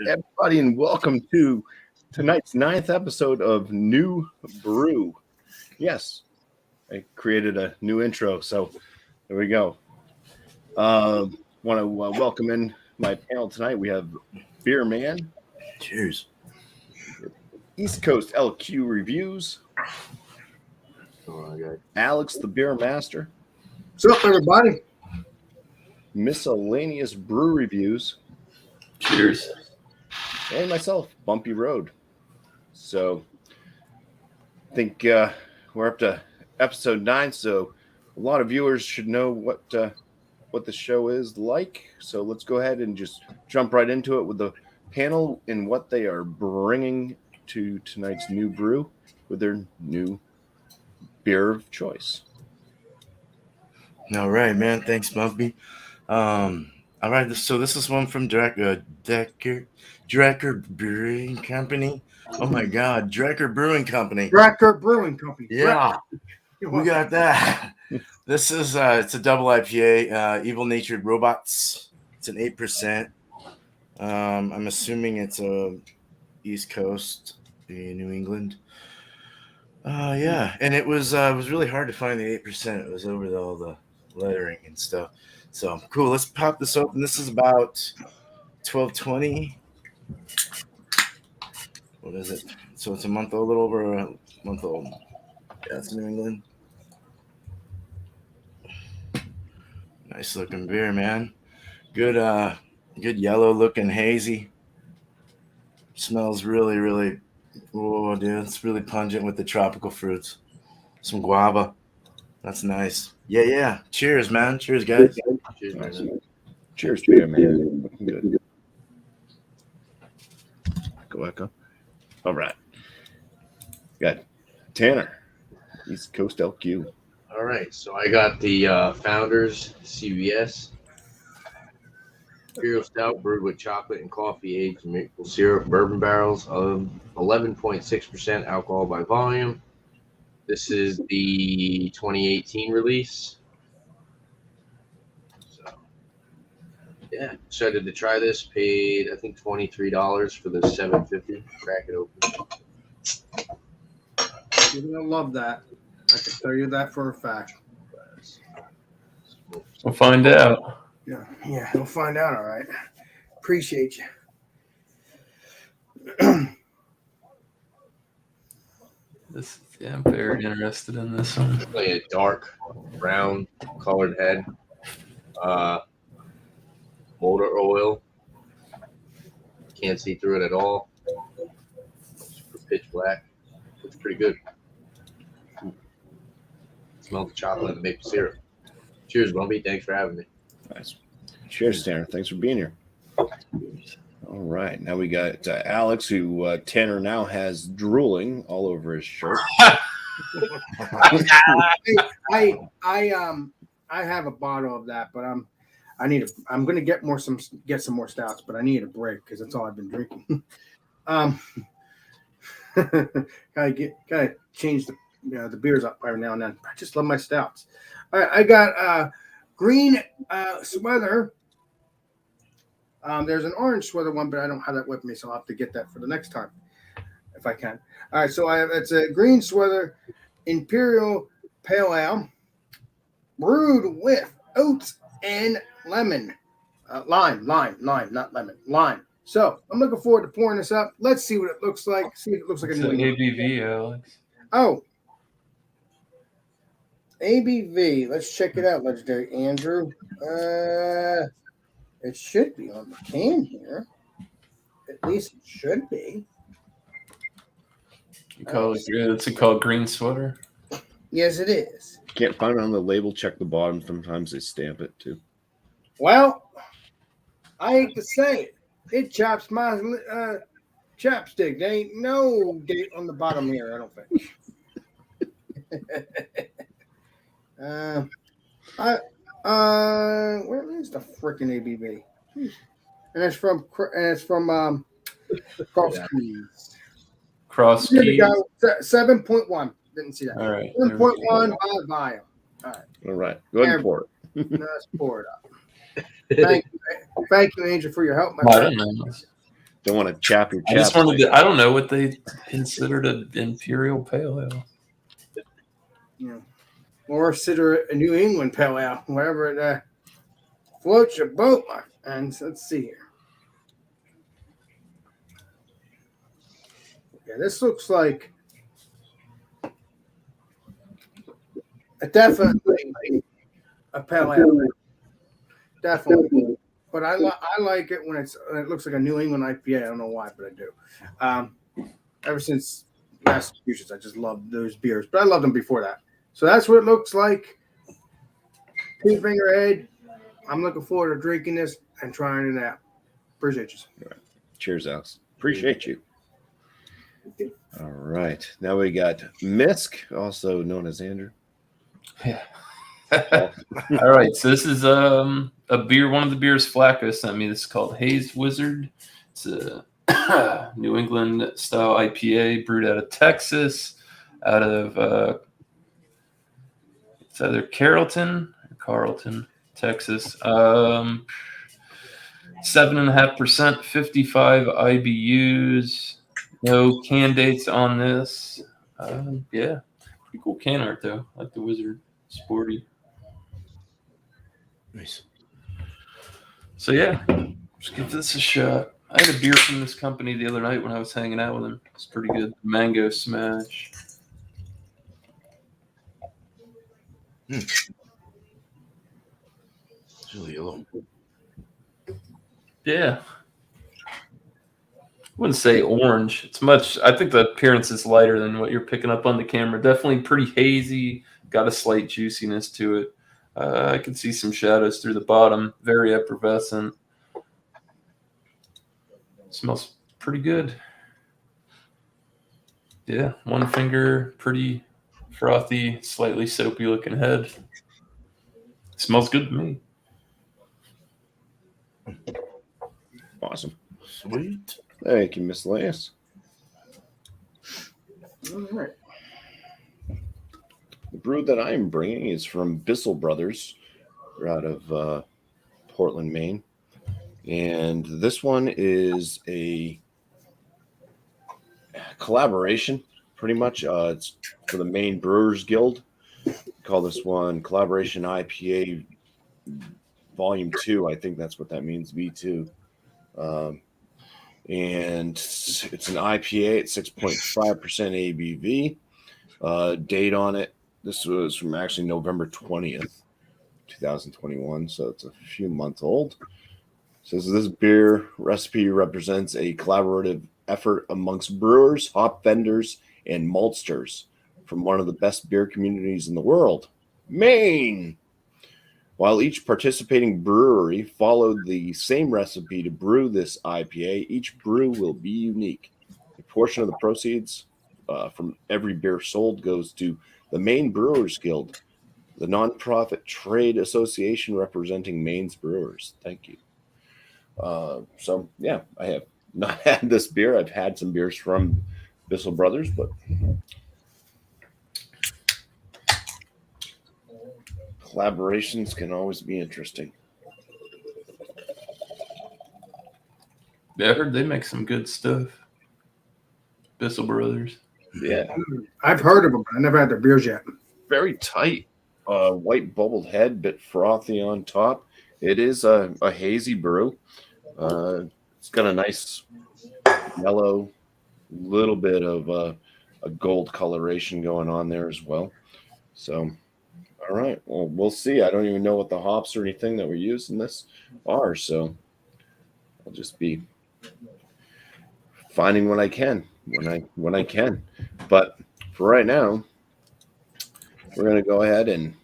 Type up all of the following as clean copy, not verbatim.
everybody, and welcome to tonight's 9th episode of New Brew. Yes, I created a new intro, so there we go. Want to welcome in my panel tonight. We have Beer Man. Cheers. East Coast LQ Reviews. Alex, the Beer Master. What's up, everybody? Miscellaneous Brew Reviews. Cheers. And myself, Bumpy Road. So I think we're up to episode 9, so a lot of viewers should know what the show is like. So let's go ahead and just jump right into it with the panel and what they are bringing to tonight's New Brew with their new beer of choice. All right, man. Thanks, Bumpy. All right, so this is one from Drecker Brewing Company. Oh my God, Drecker Brewing Company. Drecker Brewing Company. Yeah, we got that. This is it's a double IPA, Evil Natured Robots. It's an 8%. I'm assuming it's a East Coast in New England. Yeah, and it was really hard to find the 8%. It was over all the lettering and stuff. So cool. Let's pop this open. This is about 1220. What is it? So it's a month old, a little over a month old. Yeah, it's New England. Nice looking beer, man. Good yellow looking hazy. Smells really, really. Oh, dude, it's really pungent with the tropical fruits. Some guava. That's nice. Yeah. Cheers, man. Cheers, guys. Cheers, man. Cheers, Beer Man. Looking good. Go echo. All right. Got Tanner, East Coast LQ. All right, so I got the Founders CVS Imperial Stout brewed with chocolate and coffee aged maple syrup bourbon barrels of 11.6% alcohol by volume. This is the 2018 release. So, yeah, excited to try this. Paid, I think, $23 for the $7.50. Crack it open. You're going to love that. I can tell you that for a fact. We'll find out. Yeah, we'll find out, all right. Appreciate you. I'm very interested in this one. Like a dark brown colored head. Motor oil. Can't see through it at all. Super pitch black. Looks pretty good. Smell the chocolate and maple syrup. Cheers, Bumpy. Thanks for having me. Nice. Cheers, Tanner. Thanks for being here. All right. Now we got Alex, who Tanner now has drooling all over his shirt. I have a bottle of that, but I'm going to get some more stouts, but I need a break because that's all I've been drinking. Gotta change the beers up every now and then. I just love my stouts. All right, I got green sweater. There's an orange sweater one, but I don't have that with me, so I'll have to get that for the next time if I can. All right, so it's a green sweater Imperial Pale Ale brewed with oats and lemon. Lime, not lemon, lime. So I'm looking forward to pouring this up. Let's see what it looks like. See if it looks like It's a an new ABV, Alex. Oh. ABV. Let's check it out, Legendary Andrew. It should be on the can here. At least it should be. It's called green sweater. Yes, it is. Can't find it on the label. Check the bottom. Sometimes they stamp it too. Well, I hate to say it. It chops my chapstick. There ain't no date on the bottom here, I don't think. Where is the freaking ABV? And it's from Cross Keys. Cross Here we Keys. go. 7.1. Didn't see that. All right. 7.1 by volume. All right. Go ahead and pour it. Let's pour it up. Thank you, Angel, for your help, my I friend. don't know. Don't want to chap your I just chaps. wanted to. I don't know what they considered an imperial pale ale. Yeah. Or consider it a New England pale ale, wherever it floats your boat. And let's see here. Yeah, this looks like definitely a pale ale. Definitely. But I like it when it looks like a New England IPA. I don't know why, but I do. Ever since Massachusetts, I just love those beers. But I loved them before that. So that's what it looks like. Two Finger Head. I'm looking forward to drinking this and trying it out. Appreciate you. Cheers, Alex. Appreciate you. All right. Now we got Misk, also known as Andrew. Yeah. All right. So this is a beer. One of the beers Flacco sent me. This is called Hazed Wizard. It's a New England style IPA brewed out of Texas, out of it's either Carrollton or Carlton, Texas. 7.5%, 55 IBUs. No can dates on this. Yeah, pretty cool can art though. I like the wizard, sporty. Nice. So yeah, just give this a shot. I had a beer from this company the other night when I was hanging out with them. It's pretty good. Mango Smash. It's really yellow. Yeah. I wouldn't say orange. It's much. I think the appearance is lighter than what you're picking up on the camera. Definitely pretty hazy. Got a slight juiciness to it. I can see some shadows through the bottom. Very effervescent. Smells pretty good. Yeah, one finger, pretty frothy, slightly soapy looking head. Smells good to me. Awesome. Sweet. Thank you, Miss Lance. All right. The brew that I'm bringing is from Bissell Brothers. They're out of Portland, Maine. And this one is a collaboration, pretty much. It's for the Maine Brewers Guild. We call this one Collaboration IPA Volume 2. I think that's what that means, V2. And it's an IPA at 6.5% ABV. Date on it, this was from actually November 20th, 2021, so it's a few months old. Says this beer recipe represents a collaborative effort amongst brewers, hop vendors, and maltsters from one of the best beer communities in the world, Maine. While each participating brewery followed the same recipe to brew this IPA, each brew will be unique. A portion of the proceeds from every beer sold goes to the Maine Brewers Guild, the nonprofit trade association representing Maine's brewers. Thank you. So, yeah, I have not had this beer. I've had some beers from Bissell Brothers, but collaborations can always be interesting. Yeah, I heard they make some good stuff. Bissell Brothers. Yeah. I've heard of them, but I never had their beers yet. Very tight, white bubbled head, bit frothy on top. It is a hazy brew. It's got a nice yellow, little bit of a gold coloration going on there as well. So, all right. Well, we'll see. I don't even know what the hops or anything that we're using this are. So I'll just be finding what I can when I can. But for right now, we're going to go ahead and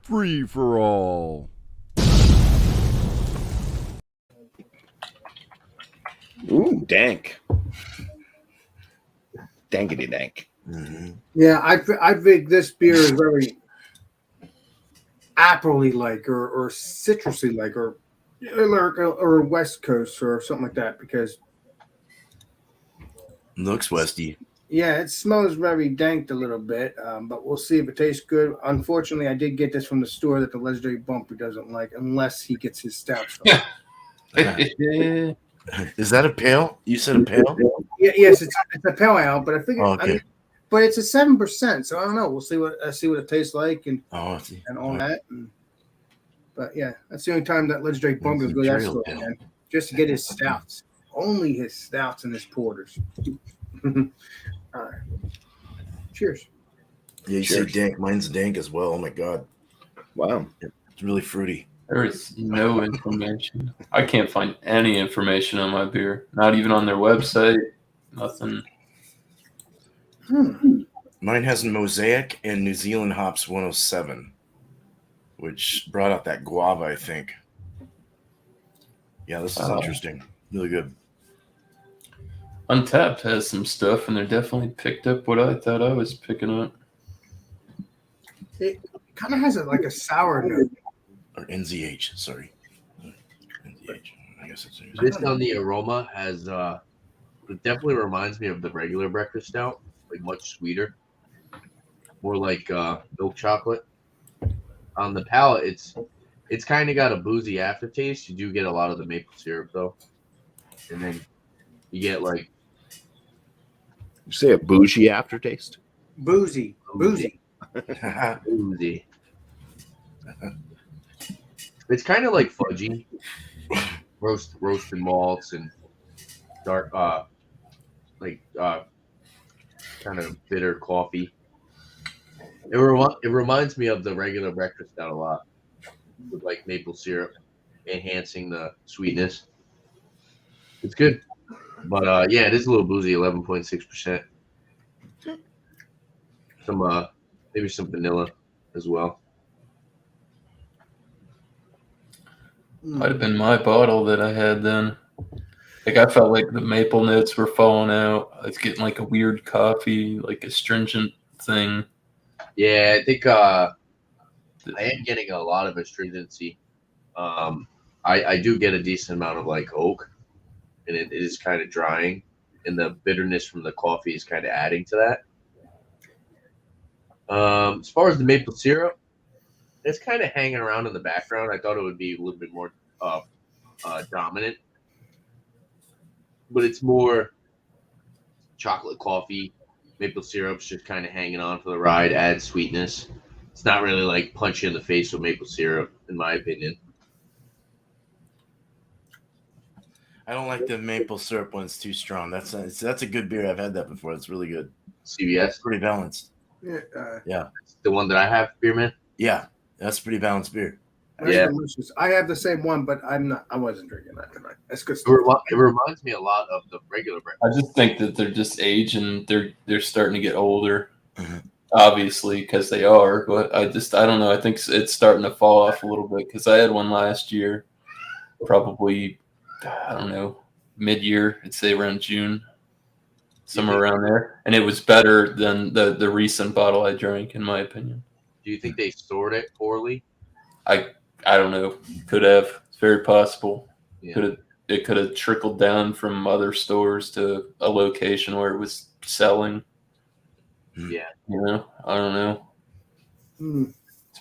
free for all. Ooh, dank. Dankety dank. Mm-hmm. Yeah, I think this beer is very apple-y like or citrusy like or West Coast or something like that because Looks Westy. yeah, it smells very danked a little bit, but we'll see if it tastes good. Unfortunately, I did get this from the store that the legendary BuMpY doesn't like unless he gets his stouts from. Is that a pale? You said a pale? Yeah, yes, it's a pale ale, but I figure, Oh, okay. but it's a 7%, so I don't know. We'll see what it tastes like and Oh, I see. all that. But yeah, that's the only time that Let's Drink Bumpy will go to that Imperial store pale. again, just to get his stouts. Only his stouts and his porters. All right. Cheers. Yeah, you say dank. Mine's dank as well. Oh my god, Wow. it's really fruity. There is no information. I can't find any information on my beer. Not even on their website. Nothing. Mine has Mosaic and New Zealand hops 107, which brought out that guava, I think. Yeah, this is interesting. Really good. Untapped has some stuff, and they're definitely picked up what I thought I was picking up. It kind of has a sour note. Or NZH, sorry. NZH. I guess it's This on the aroma has it definitely reminds me of the regular breakfast stout, like much sweeter, more like milk chocolate. On the palate, it's kind of got a boozy aftertaste. You do get a lot of the maple syrup though, and then you get like You say a bougie aftertaste? Boozy. boozy. It's kind of like fudgy, roasted malts and dark, kind of bitter coffee. It reminds me of the regular breakfast stout a lot, with like maple syrup enhancing the sweetness. It's good, but yeah, it is a little boozy, 11.6%. Some maybe some vanilla as well. Might have been my bottle that I had then. Like I felt like the maple notes were falling out. I was getting like a weird coffee, like astringent thing. Yeah, I think I am getting a lot of astringency. I do get a decent amount of like oak, and it is kind of drying, and the bitterness from the coffee is kind of adding to that. As far as the maple syrup, it's kind of hanging around in the background. I thought it would be a little bit more dominant, but it's more chocolate coffee. Maple syrup's just kind of hanging on for the ride, adds sweetness. It's not really like punch you in the face with maple syrup, in my opinion. I don't like the maple syrup when it's too strong. That's a good beer. I've had that before. It's really good. CVS, Pretty balanced. Yeah. the one that I have, beer man. Yeah, that's pretty balanced beer. That's Yeah. delicious. I have the same one, but I wasn't drinking that tonight. That's good It, stuff. it reminds me a lot of the regular breakfast. I just think that they're just aging. They're starting to get older, Mhm. obviously, because they are. But I don't know. I think it's starting to fall off a little bit because I had one last year, probably I don't know, mid-year. I'd say around June, somewhere around there, and it was better than the recent bottle I drank, in my opinion. Do you think they stored it poorly? I don't know. Could have. It's very possible. Yeah. It could have trickled down from other stores to a location where it was selling. Yeah. You know, I don't know.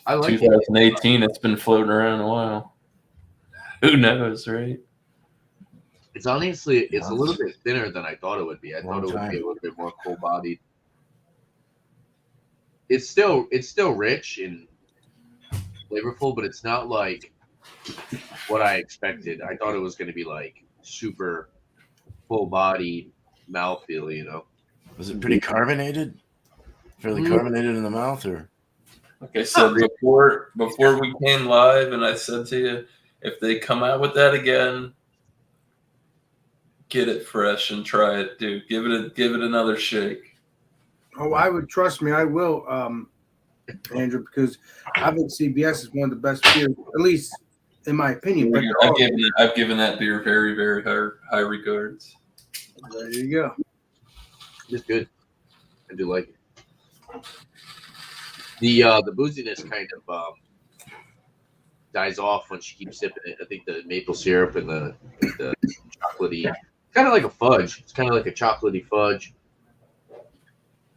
I like it. 2018. It's been floating around a while. Who knows, right? It's honestly, it's a little bit thinner than I thought it would be. I thought it would time. be a little bit more full-bodied. It's still rich and flavorful, but it's not like what I expected. I thought it was going to be like super full-bodied mouthfeel, you know. Was it pretty carbonated? Fairly carbonated in the mouth, or? Like I said before we came live, and I said to you, if they come out with that again, get it fresh and try it, dude. Give it another shake. Oh, I would trust me. I will, Andrew, because I think CBS is one of the best beers, at least in my opinion. But I've given that beer very, very high regards. there you go. It's good. I do like it. The booziness kind of dies off when she keeps sipping it. I think the maple syrup and the chocolatey, kind of like a fudge. It's kind of like a chocolatey fudge,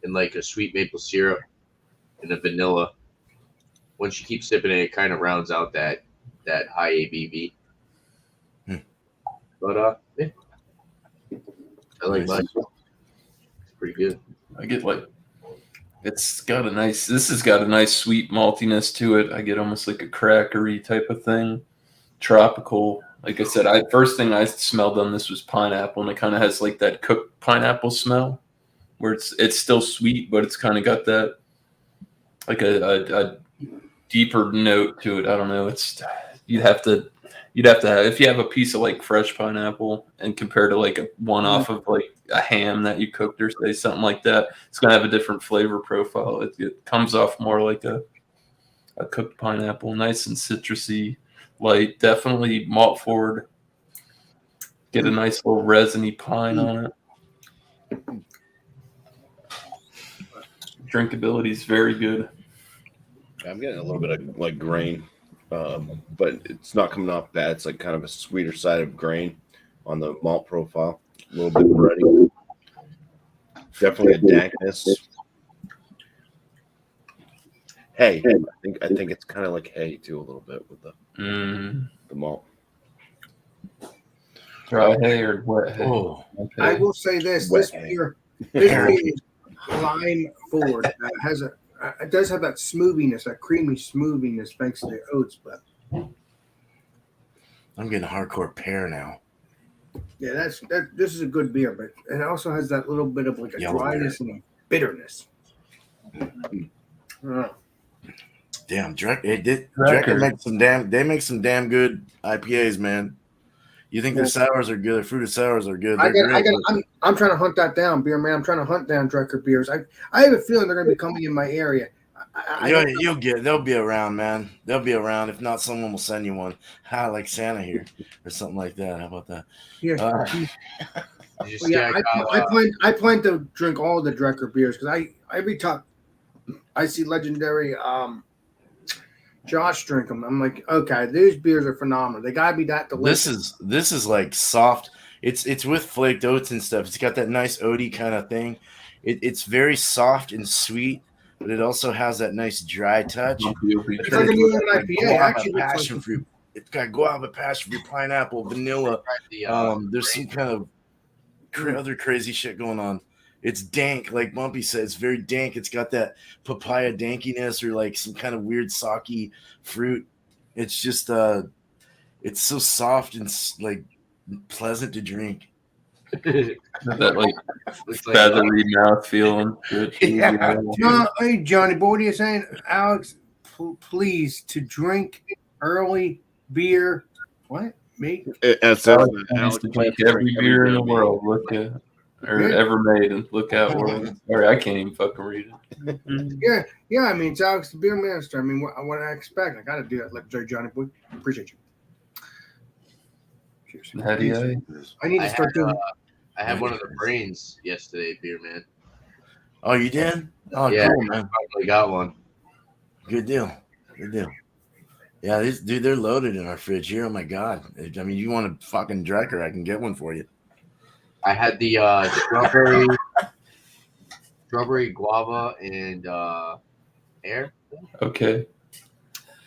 and like a sweet maple syrup and a vanilla. When she keeps sipping it, it kind of rounds out that high ABV. But yeah, I like mine. It's pretty good. I get like this has got a nice sweet maltiness to it. I get almost like a crackery type of thing. Tropical. Like I said, first thing I smelled on this was pineapple, and it kind of has like that cooked pineapple smell, where it's still sweet, but it's kind of got that like a deeper note to it. I don't know. You'd have to have, if you have a piece of like fresh pineapple and compare to like a one off of like a ham that you cooked or say something like that, it's gonna have a different flavor profile. It comes off more like a cooked pineapple, nice and citrusy, light, definitely malt forward. Get a nice little resiny pine on it. Drinkability is very good. I'm getting a little bit of like grain, but it's not coming off bad. It's like kind of a sweeter side of grain on the malt profile. A little bit bready. Definitely a dankness. Hay. I think it's kind of like hay too, a little bit with the malt. Dry hay or wet hay? Oh, I will say this: this beer is lime forward. It does have that smoothiness, that creamy smoothiness, thanks to the oats. But I'm getting hardcore pear now. yeah, this is a good beer, but it also has that little bit of like a Yellow dryness and a bitterness. Damn, Drecker makes some damn good IPAs, man. You think their sours are good? Their fruited sours are good. I'm trying to hunt that down, beer man. I'm trying to hunt down Drecker beers. I have a feeling they're going to be coming in my area. They'll be around, man. They'll be around. If not, someone will send you one. Like Santa here or something like that. How about that? Yeah. I plan to drink all the Drecker beers because every time I see legendary Josh drink them, I'm like, okay, these beers are phenomenal. They gotta be that delicious. This is like soft. It's with flaked oats and stuff. It's got that nice oaty kind of thing. It's very soft and sweet, but it also has that nice dry touch. It's like a New England IPA. Actually, passion fruit. It's got guava, passion fruit, pineapple, vanilla. There's some kind of other crazy shit going on. It's dank, like BuMpY said. It's very dank. It's got that papaya dankiness or like some kind of weird sake fruit. It's just it's so soft and like pleasant to drink. That like feathery mouth feeling. Hey Johnny, boy, what are you saying, Alex? Please to drink early beer. What? Me? Alex to drink every beer in the world. Look at. Or ever made, and look out or I can't even fucking read it. Yeah. I mean, it's Alex the Beer Master. I mean, what I expect, I got to do that. Like Johnny boy, appreciate you. Cheers. How do you? I need to start doing. I had one of the brains yesterday, beer man. Oh, you did? Oh, yeah, cool, man. I finally got one. Good deal. Yeah, they're loaded in our fridge here. Oh my god! I mean, you want a fucking Drecker? I can get one for you. I had the strawberry guava and air. Okay.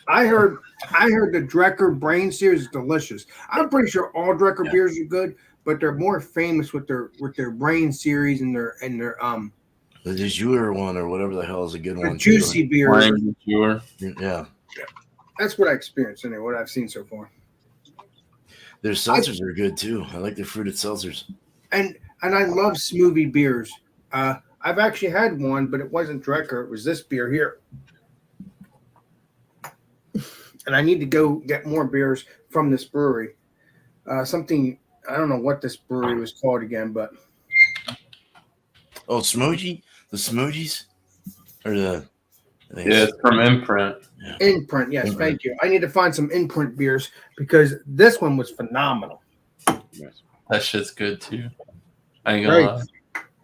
I heard the Drecker Brain series is delicious. I'm pretty sure all Drecker beers are good, but they're more famous with their Brain series and their the de jour one or whatever the hell is a good one. Juicy beers. Yeah. That's what I experienced anyway. What I've seen so far. Their seltzers are good too. I like their fruited seltzers. And I love smoothie beers. I've actually had one, but it wasn't Drecker. It was this beer here. And I need to go get more beers from this brewery. Something, I don't know what this brewery was called again, but. Oh, Smoogie? The Smoogies? Or the. Yeah, it's from Imprint. Yeah. Imprint, yes, thank you. I need to find some Imprint beers because this one was phenomenal. That shit's good too. I ain't gonna lie.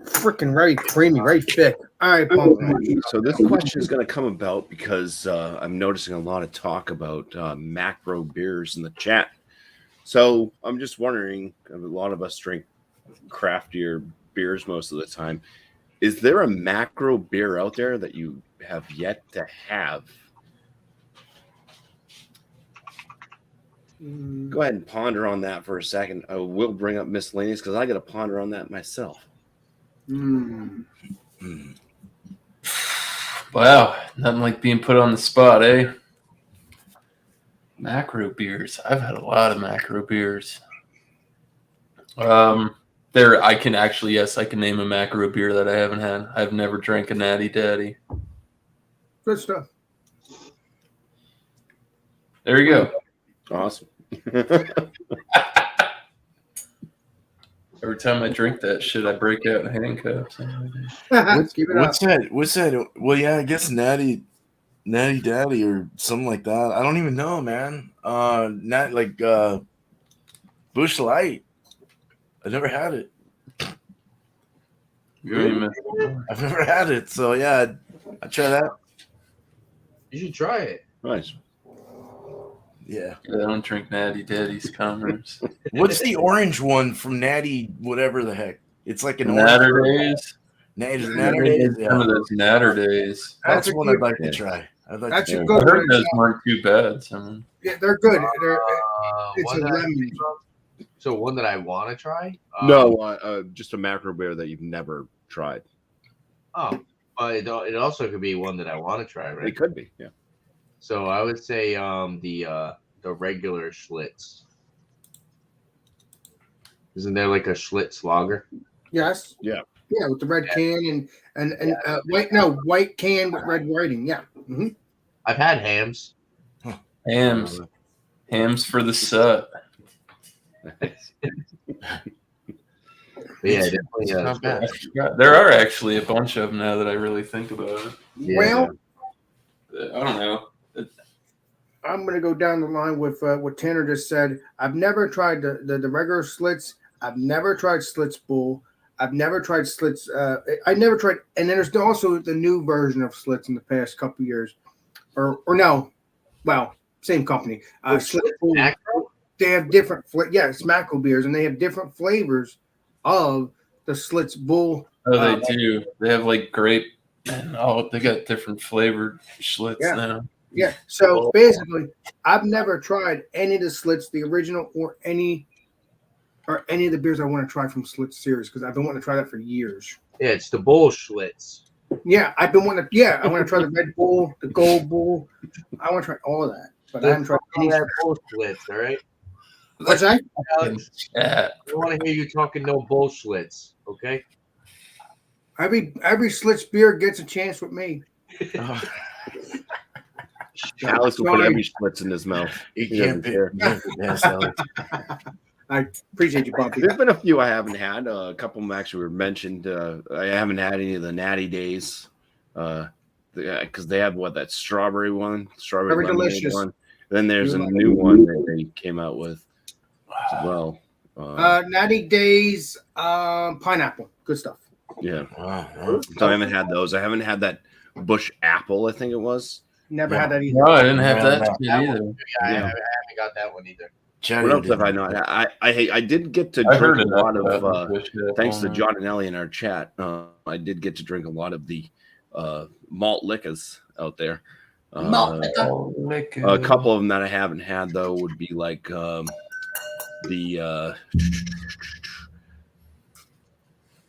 Freaking very creamy, very thick. All right, BuMpY. So this question is going to come about because I'm noticing a lot of talk about macro beers in the chat. So I'm just wondering, a lot of us drink craftier beers most of the time. Is there a macro beer out there that you have yet to have? Go ahead and ponder on that for a second. I will bring up miscellaneous because I got to ponder on that myself. Mm. Wow, nothing like being put on the spot, eh? Macro beers. I've had a lot of macro beers. There, I can actually, yes, I can name a macro beer that I haven't had. I've never drank a Natty Daddy. Good stuff. There you go. Awesome. Every time I drink that shit, I break out in handcuffs. Keep it What's up. that? What's that? Well, yeah, I guess Natty Daddy or something like that. I don't even know, man. Not like Bush Light. I never had it. I've never had it, so yeah, I'd try that. You should try it. Nice. Yeah. I don't drink Natty Daddy's Commerce. What's the orange one from Natty? Whatever the heck. It's like an Natter orange. Days. Natter Days. Some of Yeah. those Natter Days. That's That's a one good- I'd like to yeah. try. I'd like That's to a try. good I heard one. those weren't too bad. So. Yeah, they're good. It's One a that I- lemon. so one that I want to try. No, just a macro beer that you've never tried. Oh, but it also could be one that I want to try, right? It could be, yeah. So I would say the regular Schlitz. Isn't there like a Schlitz lager? Yes. Yeah. Yeah, with the red can and white can with red writing. Yeah. Mm-hmm. I've had hams. Hams for the sut. But yeah, definitely. It's not bad. There are actually a bunch of them now that I really think about it. Yeah. Well, I don't know. I'm going to go down the line with what Tanner just said. I've never tried the regular Schlitz. I've never tried Schlitz Bull. I've never tried Schlitz. I never tried. And then there's also the new version of Schlitz in the past couple of years. Or no. Well, same company. Schlitz Bull. Macro? They have different, it's macro beers, and they have different flavors of the Schlitz Bull. Oh, they do. They have like grape. And they got different flavored Schlitz Yeah. now. Yeah. So basically, I've never tried any of the Schlitz, the original, or any of the beers I want to try from Schlitz series because I've been wanting to try that for years. Yeah, it's the Bull Schlitz. Yeah, I've been wanting to. Yeah, I want to try the Red Bull, the Gold Bull. I want to try all of that, but I haven't tried any. That Bull Schlitz, all right? What's that? Alex, Yeah. I don't want to hear you talking no Bull Schlitz, okay? Every Schlitz beer gets a chance with me. Alex will put every Schlitz in his mouth. You He can't doesn't care. Yes, Alex. I appreciate you, Bumpy. There's been a few I haven't had. A couple of them actually were mentioned. I haven't had any of the Natty Days because they have that strawberry one, strawberry Very lemonade delicious. one. Then there's a new one that they came out with as well. Natty Days, pineapple, good stuff. Yeah, Wow. so I haven't had those. I haven't had that Bush Apple. I think it was. Never had that either. No, I didn't have Yeah, that no. shit either. I Yeah. haven't got that one either. What else have I not had? I did get to I heard drink a lot enough of. about Bush Apple, Thanks to man. John and Ellie in our chat, I did get to drink a lot of the malt liquors out there. Oh, liquor. A couple of them that I haven't had though would be like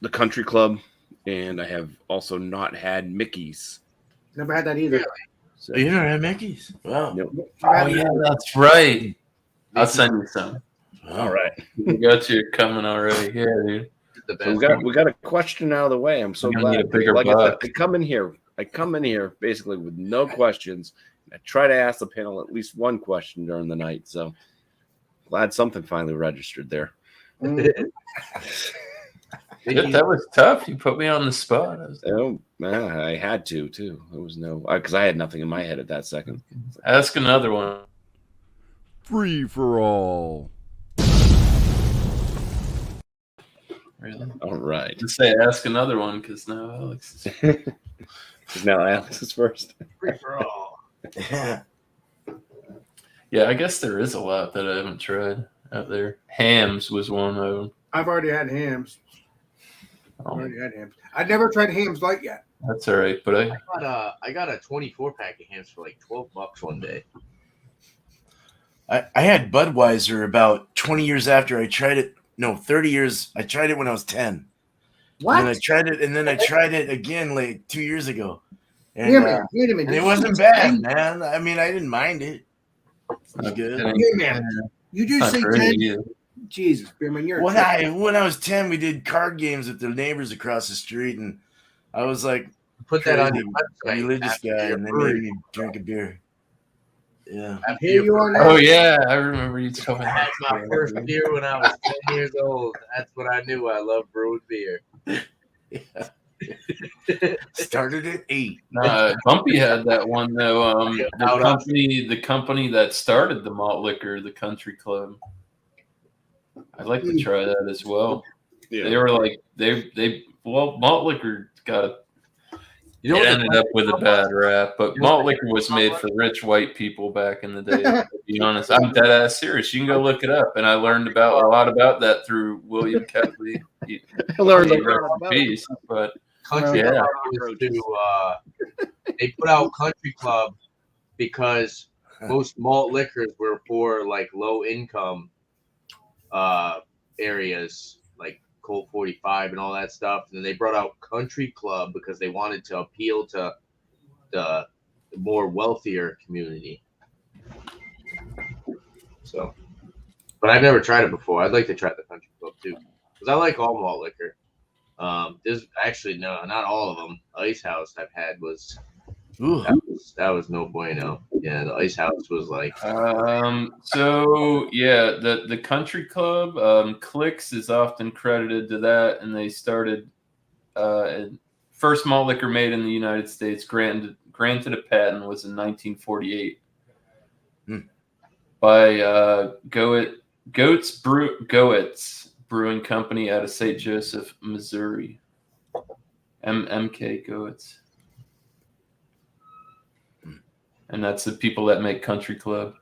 the Country Club, and I have also not had Mickey's. Never had that either. So, You never had Mickey's? Wow. Nope. Oh, yeah, that's right. I'll send you some. All right. We got you coming already. Yeah, dude. The So best. we got a question out of the way. I'm so We're gonna glad. need a bigger Like I said, buck. I come in here basically with no questions. I try to ask the panel at least one question during the night. So glad something finally registered there. Shit, that was tough. You put me on the spot. Oh, I had to too. There was no because I had nothing in my head at that second. Ask another one. Free for all. Really? All right. Just say ask another one because now Alex is. Because now Alex is first. Free for all. Yeah. Yeah, I guess there is a lot that I haven't tried out there. Hams was one of them. I've already had hams. Oh, I never tried hams light yet. that's all right, but I got a 24 pack of hams for like $12 one day. I had Budweiser about 20 years after I tried it. No, 30 years. I tried it when I was 10. What? And I tried it, and then I tried it again like 2 years ago. And, Wait a minute. Wait a minute. and it Did you wasn't say bad, 10? man. I mean, I didn't mind it. It was good. Wait a minute. You just Not say great 10? either. Jesus, Beerman, you're When I was 10, we did card games with the neighbors across the street, and I was like Put that on crazy your website. religious after guy, your and they brewery. made me drink a beer. Yeah. After Here your you are brewery. now. Oh yeah, I remember you telling I me. had my first beer when I was 10 years old. That's when I knew I loved brewed beer. Started at 8. BuMpY had that one though. Out up. The company that started the malt liquor, the Country Club. I'd like to try that as well. Yeah. They were like malt liquor got a You know it what ended up with a bad rap, but malt liquor was made for rich white people back in the day. To be honest, I'm dead ass serious. You can go look it up, and I learned a lot about that through William Ketley. I learned He a rest lot in about peace, but Country Yeah. Club was they put out Country Club because most malt liquors were for like low income areas, like Colt 45 and all that stuff. And then they brought out Country Club because they wanted to appeal to the more wealthier community. So, but I've never tried it before. I'd like to try the Country Club too, because I like all malt liquor. There's actually not all of them. Ice House I've had was Ooh. that was no bueno. Yeah, the Ice House was like so yeah, the Country Club, Clicks is often credited to that, and they started first malt liquor made in the United States, granted a patent, was in 1948 by Goetz Brewing Company out of St. Joseph, Missouri. MK Goetz. And that's the people that make Country Club.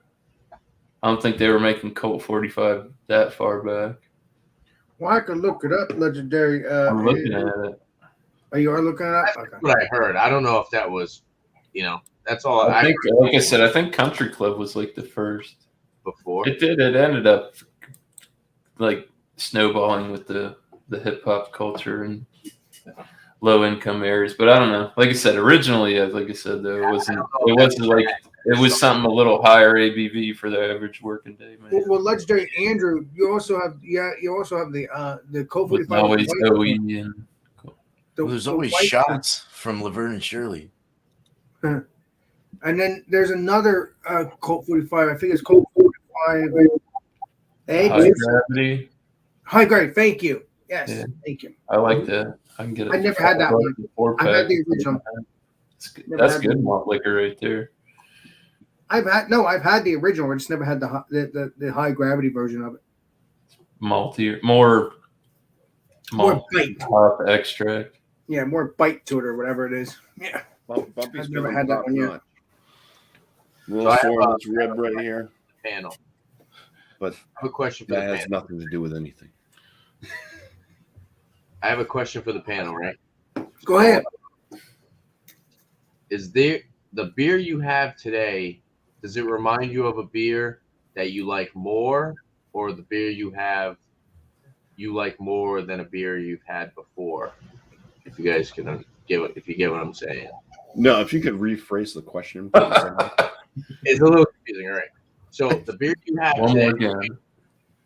I don't think they were making Colt 45 that far back. Well, I could look it up, legendary. I'm looking at it. Oh, you are looking it up? that's Okay. what I heard. I don't know if that was, that's all I I think, heard like I said, I think Country Club was like the first. before. It did. It ended up like snowballing with the hip hop culture and low income areas. But I don't know. Like I said, originally, like I said, though, it wasn't like it was something a little higher ABV for the average working day, man. Well, legendary Andrew, you also have the Colt With 45. always white OE one. and The- There's the always white- shots from Laverne and Shirley. And then there's another Colt 45. I think it's Colt 45. high gravity. High grade. Thank you. Yes. Yeah. Thank you. I like that. I can get it. I never had that one. I've had the original. That's good malt liquor right there. I've had the original. I just never had the high gravity version of it. Maltier, more malt bite. hop extract. Yeah, more bite to it or whatever it is. Yeah. BuMpY's I've never feeling had that one yet. top-notch. Rule So I have form is red right here, Panel. but I have a question for the that has panel. nothing to do with anything. I have a question for the panel, right? Go ahead. Is there the beer you have today? Does it remind you of a beer that you like more, or the beer you have you like more than a beer you've had before? If you guys can if you get what I'm saying. No, if you could rephrase the question. It's a little confusing, all right? So the beer you have One more today, again.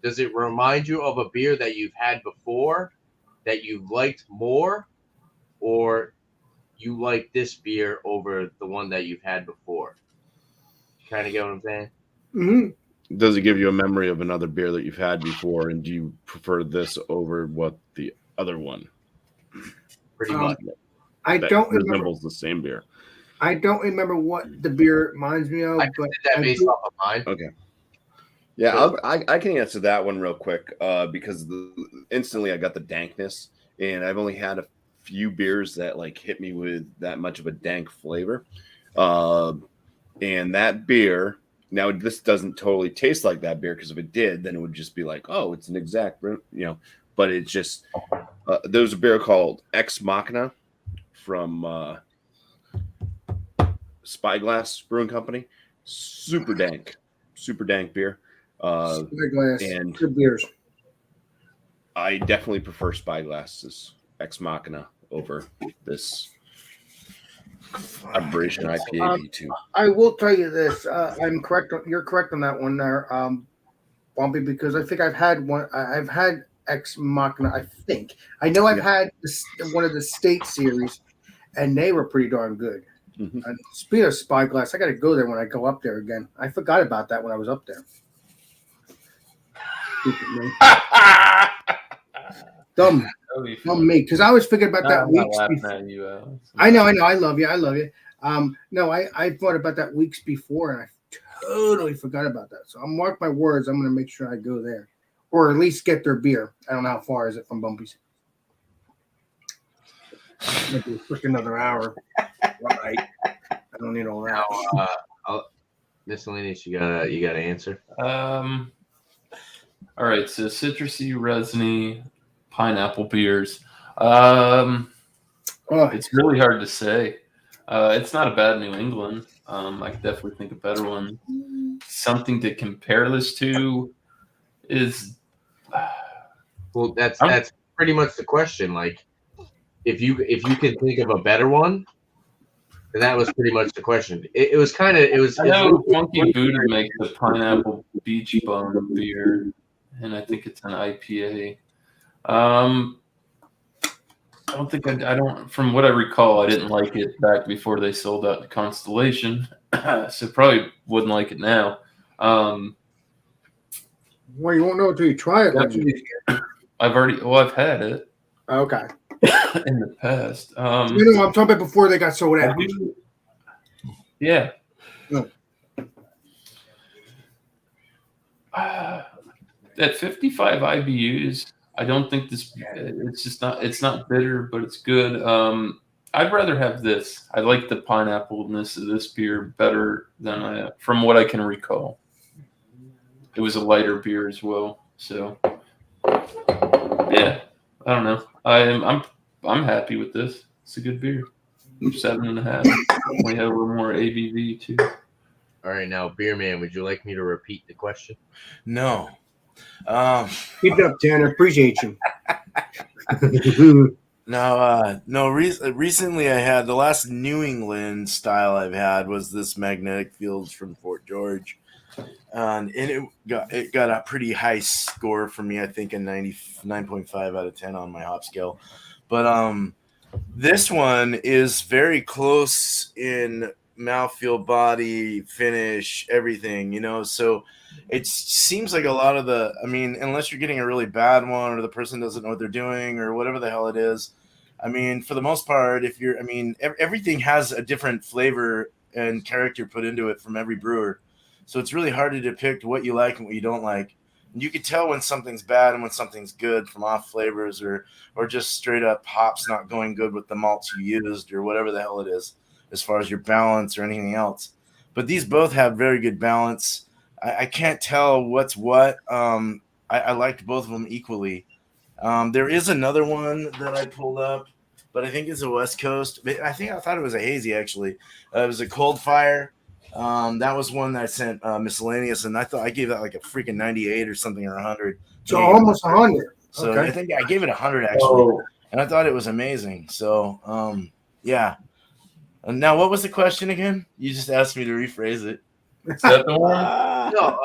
does it remind you of a beer that you've had before that you've liked more, or you like this beer over the one that you've had before? Kind of get what I'm saying? Mm-hmm. Does it give you a memory of another beer that you've had before, and do you prefer this over what the other one? Pretty much. I That don't remember. resembles the same beer. I don't remember what the beer reminds me of, I but did that based off of mine. Okay. Yeah, I can answer that one real quick because instantly I got the dankness, and I've only had a few beers that like hit me with that much of a dank flavor. And that beer, now this doesn't totally taste like that beer, because if it did, then it would just be like, oh, it's an exact, but it's just, there's a beer called Ex Machina from Spyglass Brewing Company. Super dank, super dank beer. Spyglass, and good beers. I definitely prefer Spyglass's Ex Machina over this Aberration IPA V2. I will tell you this. I'm correct. You're correct on that one there, Bumpy, because I think I've had one. I've had Ex Machina. I think I know I've had one of the state series, and they were pretty darn good. Mm-hmm. And speaking of Spyglass, I got to go there when I go up there again. I forgot about that when I was up there. Stupid me. Dumb me, because I was thinking about that weeks before. I know. I love you. No, I thought about that weeks before, and I totally forgot about that. So I'll mark my words. I'm going to make sure I go there, or at least get their beer. I don't know how far is it from BuMpY's. Maybe quick another hour. Right. I don't need all that. Miscellaneous. You got to answer. All right. So citrusy, resiny, pineapple beers. It's really hard to say. It's not a bad New England. I could definitely think a better one. Something to compare this to is. Well, that's pretty much the question. Like, if you can think of a better one, then that was pretty much the question. It was kind of I know Funky Buddha makes the pineapple beach bum beer, and I think it's an IPA. I don't think I don't. From what I recall, I didn't like it back before they sold out to Constellation, so probably wouldn't like it now. Well, you won't know until you try it. I've had it. Okay. In the past. I'm talking about before they got sold out. Yeah. No. At 55 IBUs, I don't think this. It's not bitter, but it's good. I'd rather have this. I like the pineapple-ness of this beer better than from what I can recall. It was a lighter beer as well, so yeah. I don't know. I'm happy with this. It's a good beer. 7.5. We have a little more ABV too. All right, now, Beer Man, would you like me to repeat the question? No. Keep it up, Tanner. Appreciate you. Recently I had the last New England style I've had was this Magnetic Fields from Fort George. And it got a pretty high score for me, I think a 99.5 out of 10 on my hop scale. But this one is very close in mouthfeel, body, finish, everything, so it seems like a lot of unless you're getting a really bad one or the person doesn't know what they're doing or whatever the hell it is, for the most part, everything has a different flavor and character put into it from every brewer. So it's really hard to depict what you like and what you don't like. And you can tell when something's bad and when something's good from off flavors or just straight up hops not going good with the malts you used or whatever the hell it is as far as your balance or anything else. But these both have very good balance. I can't tell what's what. I liked both of them equally. There is another one that I pulled up, but I think it's a West Coast. I thought it was a hazy, actually. It was a Cold Fire. That was one that I sent miscellaneous, and I thought I gave that like a freaking 98 or something or 100. So almost 100. So okay. I think I gave it 100 actually, and I thought it was amazing. So yeah. And now, what was the question again? You just asked me to rephrase it. Is that the one? No,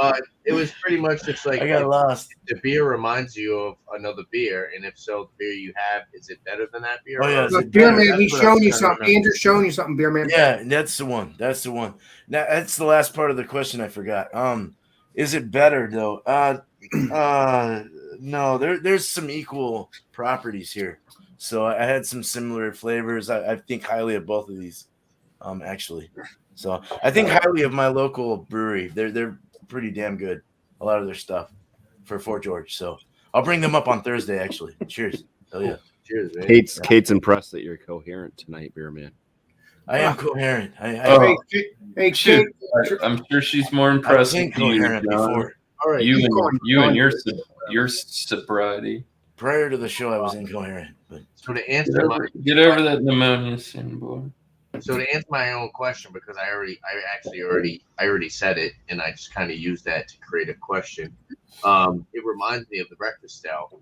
it was pretty much just like I got lost. The beer reminds you of another beer, and if so, the beer you have, is it better than that beer? Oh yeah, So Beer Man, he's showing you something. Andrew's showing you something, Beer Man. Yeah, that's the one. Now that's the last part of the question I forgot. Is it better though? No, there's some equal properties here. So I had some similar flavors. I think highly of both of these, actually. So I think highly of my local brewery. They're pretty damn good. A lot of their stuff for Fort George. So I'll bring them up on Thursday. Actually, cheers. Hell yeah, cheers, man. Kate's impressed that you're coherent tonight, Beer Man. I am coherent. Hey, Shoot. I'm sure she's more impressed I've been with you, coherent before. all right. you and your sobriety. Prior to the show, I was incoherent. But So to answer my Get over that pneumonia soon, boy. So to answer my own question, because I already said it, and I just kind of used that to create a question. It reminds me of the breakfast stout,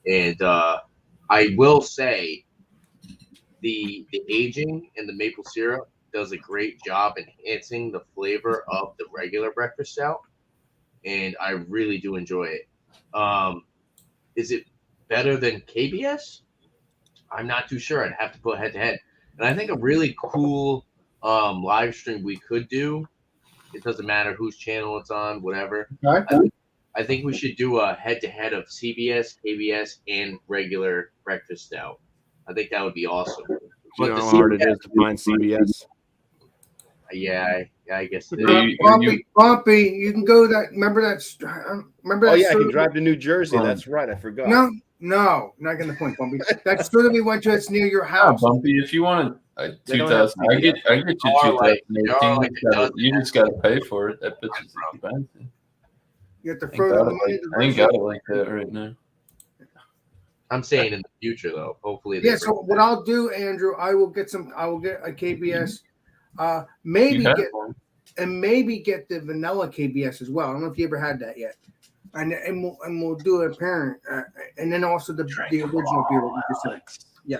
and I will say the aging and the maple syrup does a great job enhancing the flavor of the regular breakfast stout, and I really do enjoy it. Is it better than KBS? I'm not too sure. I'd have to put head to head. And I think a really cool live stream we could do. It doesn't matter whose channel it's on, whatever. Okay. I think we should do a head to head of CBS, KBS, and regular breakfast stout. I think that would be awesome. You But know the how hard it CBS is to find CBS. Yeah, I guess it is. BuMpy, you can go that. Remember that? Remember that? Oh yeah, I can store- drive to New Jersey. That's right. I forgot. No, not getting the point, BuMpy. That store that we went to, it's near your Yeah, house. BuMpy, if you want to, They don't have 2000, I get you Or like- 2018. or like it does- You just got to pay for it. That bitch is expensive. You have to I ain't throw got the it money. like- I ain't got it like that right now. I'm saying in the future though. Hopefully, Yeah. So what I'll do, Andrew, I will get a KBS. Maybe You have get one. maybe get the vanilla KBS as well. I don't know if you ever had that yet. And we'll do a pairing, and then also the original beer. What you just said. Yeah,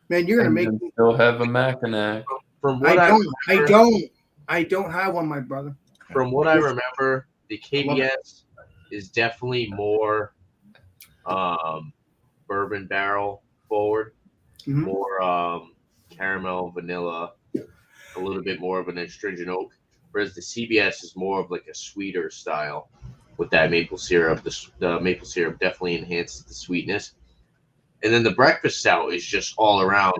man, you're gonna And make. then still have a Mackinac. from what I don't have one, my brother. From what I remember, the KBS is definitely more bourbon barrel forward, Mhm. more caramel, vanilla, a little bit more of an astringent oak. Whereas the CBS is more of like a sweeter style with that maple syrup. The maple syrup definitely enhances the sweetness. And then the breakfast stout is just all around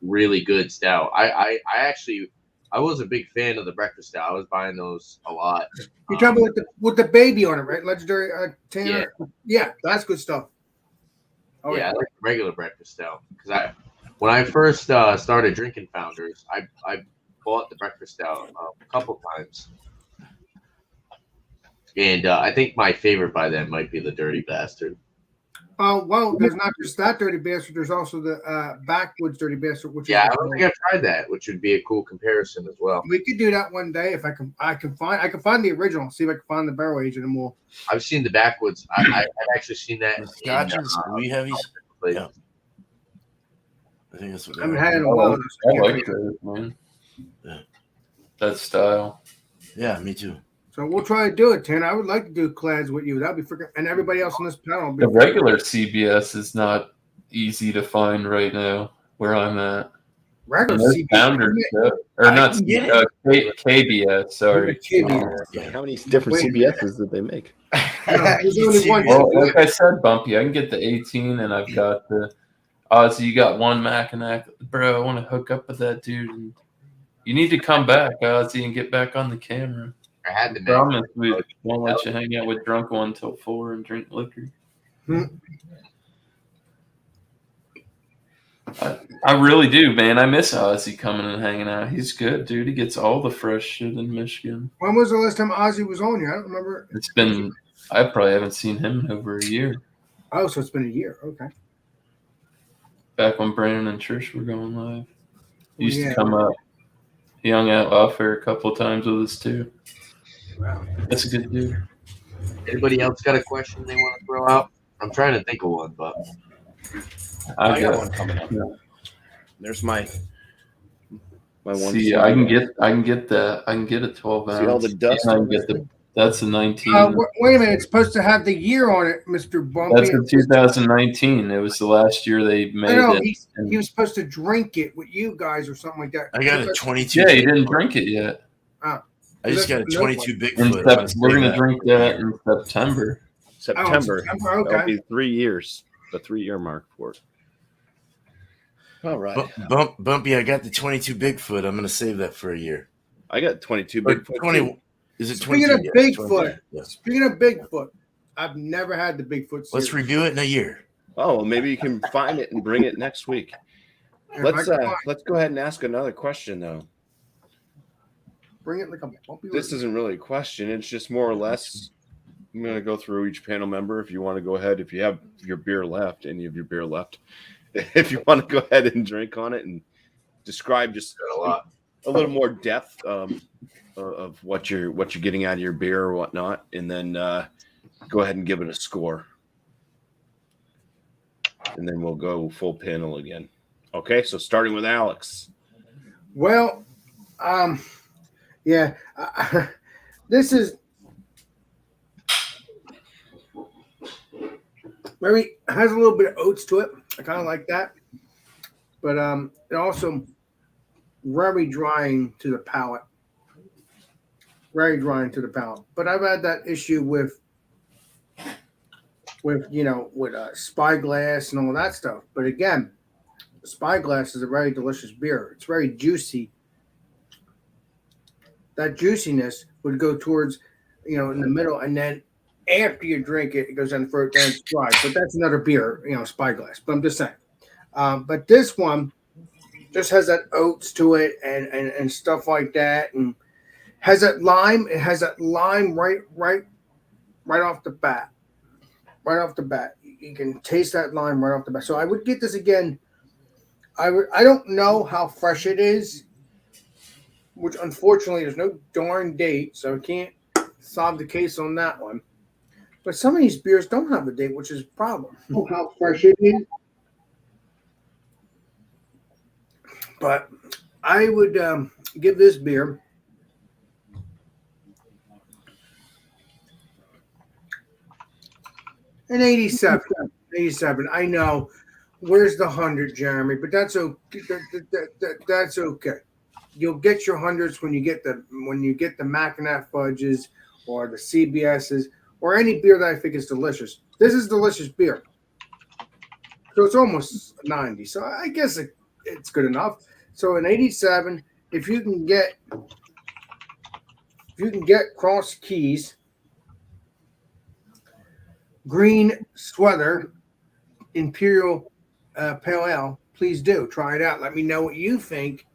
really good stout. I actually I was a big fan of the breakfast stout. I was buying those a lot. You're talking about with the baby on it, right? Legendary Tanner. Yeah, that's good stuff. Oh I like the regular breakfast stout because when I first started drinking Founders, I bought the breakfast stout a couple times, and I think my favorite by them might be the Dirty Bastard. Well, there's not just that dirty bastard. There's also the backwoods dirty bastard, which Yeah, is I don't think I've tried that, which would be a cool comparison as well. we could do that one day if I can find the original. See if I can find the barrel aged, and we'll. I've seen the backwoods. I've actually seen that. The scotches, wee heavies. Yeah. I think that's what I haven't had it in a while. I like that, man. Yeah. That style. Yeah, me too. So we'll try to do it, Tanner. I would like to do clads with you. That'd be freaking, and everybody else on this panel. The regular CBS is not easy to find right now where I'm at. regular There's CBS. Founders, or I not can get KBS, sorry. KBS. How many different Wait. CBSs did they make? There's only one. Well, like I said, BuMpy, I can get the 18 and I've got the Ozzy, you got one Mackinac. Bro, I want to hook up with that dude. And you need to come back, Ozzy, and get back on the camera. I had to I promise we won't let you hang out with drunk one till 4 and drink liquor. I really do, man. I miss Ozzy coming and hanging out. He's good, dude. He gets all the fresh shit in Michigan. When was the last time Ozzy was on here? I don't remember. It's been, I probably haven't seen him in over a year. Oh, so it's been a year. Okay. Back when Brandon and Trish were going live. He used Yeah. to come up. He hung out off air a couple of times with us, too. Wow. That's a good dude. Anybody else got a question they want to throw out? I'm trying to think of one, but I got one coming up. Yeah. There's my My one. See, I can get a 12 ounce. See all the dust And I on can get this the that's a 19. Wait a minute. It's supposed to have the year on it, Mr. BuMpy. That's in 2019. It was the last year they made I know. it. He was supposed to drink it with you guys or something like that. I got a 22. Yeah, he didn't drink it yet. I just got a 22 In Bigfoot. we're gonna drink that in September. September. September, That'll okay. be 3 years. The 3-year mark for it. All right. BuMpy, I got the 22 Bigfoot. I'm gonna save that for a year. I got 22 Or Bigfoot. 20. Is it Speaking 22? of Yeah, Bigfoot, 22, yeah. Speaking of Bigfoot, I've never had the Bigfoot. Let's series. review it in a year. Oh, well, maybe you can find it and bring it next week. If I Let's can find- let's go ahead and ask another question though. bring it like a BuMpy. This isn't really a question. It's just more or less. I'm going to go through each panel member. If you want to go ahead, if you have your beer left, any of your beer left, if you want to go ahead and drink on it and describe just Got a lot. a little more depth of what you're getting out of your beer or whatnot, and then go ahead and give it a score, and then we'll go full panel again. Okay, so starting with Alex. Well, yeah, this is very has a little bit of oats to it. I kind of like that, but it also very drying to the palate. Very drying to the palate. But I've had that issue with Spyglass and all that stuff. But again, Spyglass is a very delicious beer. It's very juicy. That juiciness would go towards, in the middle, and then after you drink it, it goes down the throat, then it's dry. But that's another beer, Spyglass. But I'm just saying. But this one just has that oats to it and stuff like that, and has that lime. It has that lime right off the bat. Right off the bat, you can taste that lime right off the bat. So I would get this again. I don't know how fresh it is, which unfortunately there's no darn date, so I can't solve the case on that one. But some of these beers don't have a date, which is a problem. How fresh it is. But I would give this beer an 87. 87. I know. Where's the 100, Jeremy? But that's okay. That's okay. You'll get your hundreds when you get the Mackinac fudges or the CBSs or any beer that I think is delicious. This is delicious beer. So it's almost 90. So I guess it's good enough. So an 87. If you can get Cross Keys Green Sweater Imperial Pale Ale, please do try it out. Let me know what you think.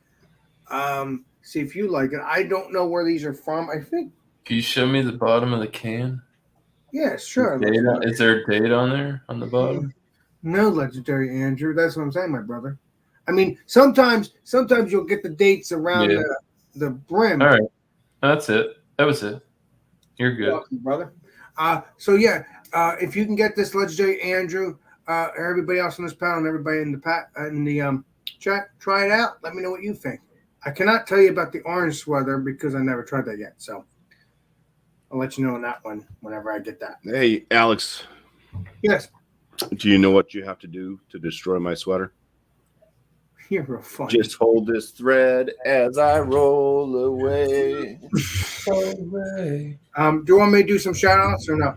See if you like it. I don't know where these are from. I think. Can you show me the bottom of the can? Yeah, sure. Is there a date on there on the bottom? No, legendary Andrew. That's what I'm saying, my brother. I mean, sometimes you'll get the dates around the brim. All right, that's it. That was it. You're good, welcome, brother. So yeah, if you can get this legendary Andrew, everybody else on this panel and everybody in the chat, try it out. Let me know what you think. I cannot tell you about the orange sweater because I never tried that yet. So I'll let you know on that one whenever I get that. Hey, Alex. Yes. Do you know what you have to do to destroy my sweater? You're real funny. Just hold this thread as I roll away. Roll away. Do you want me to do some shout outs or no?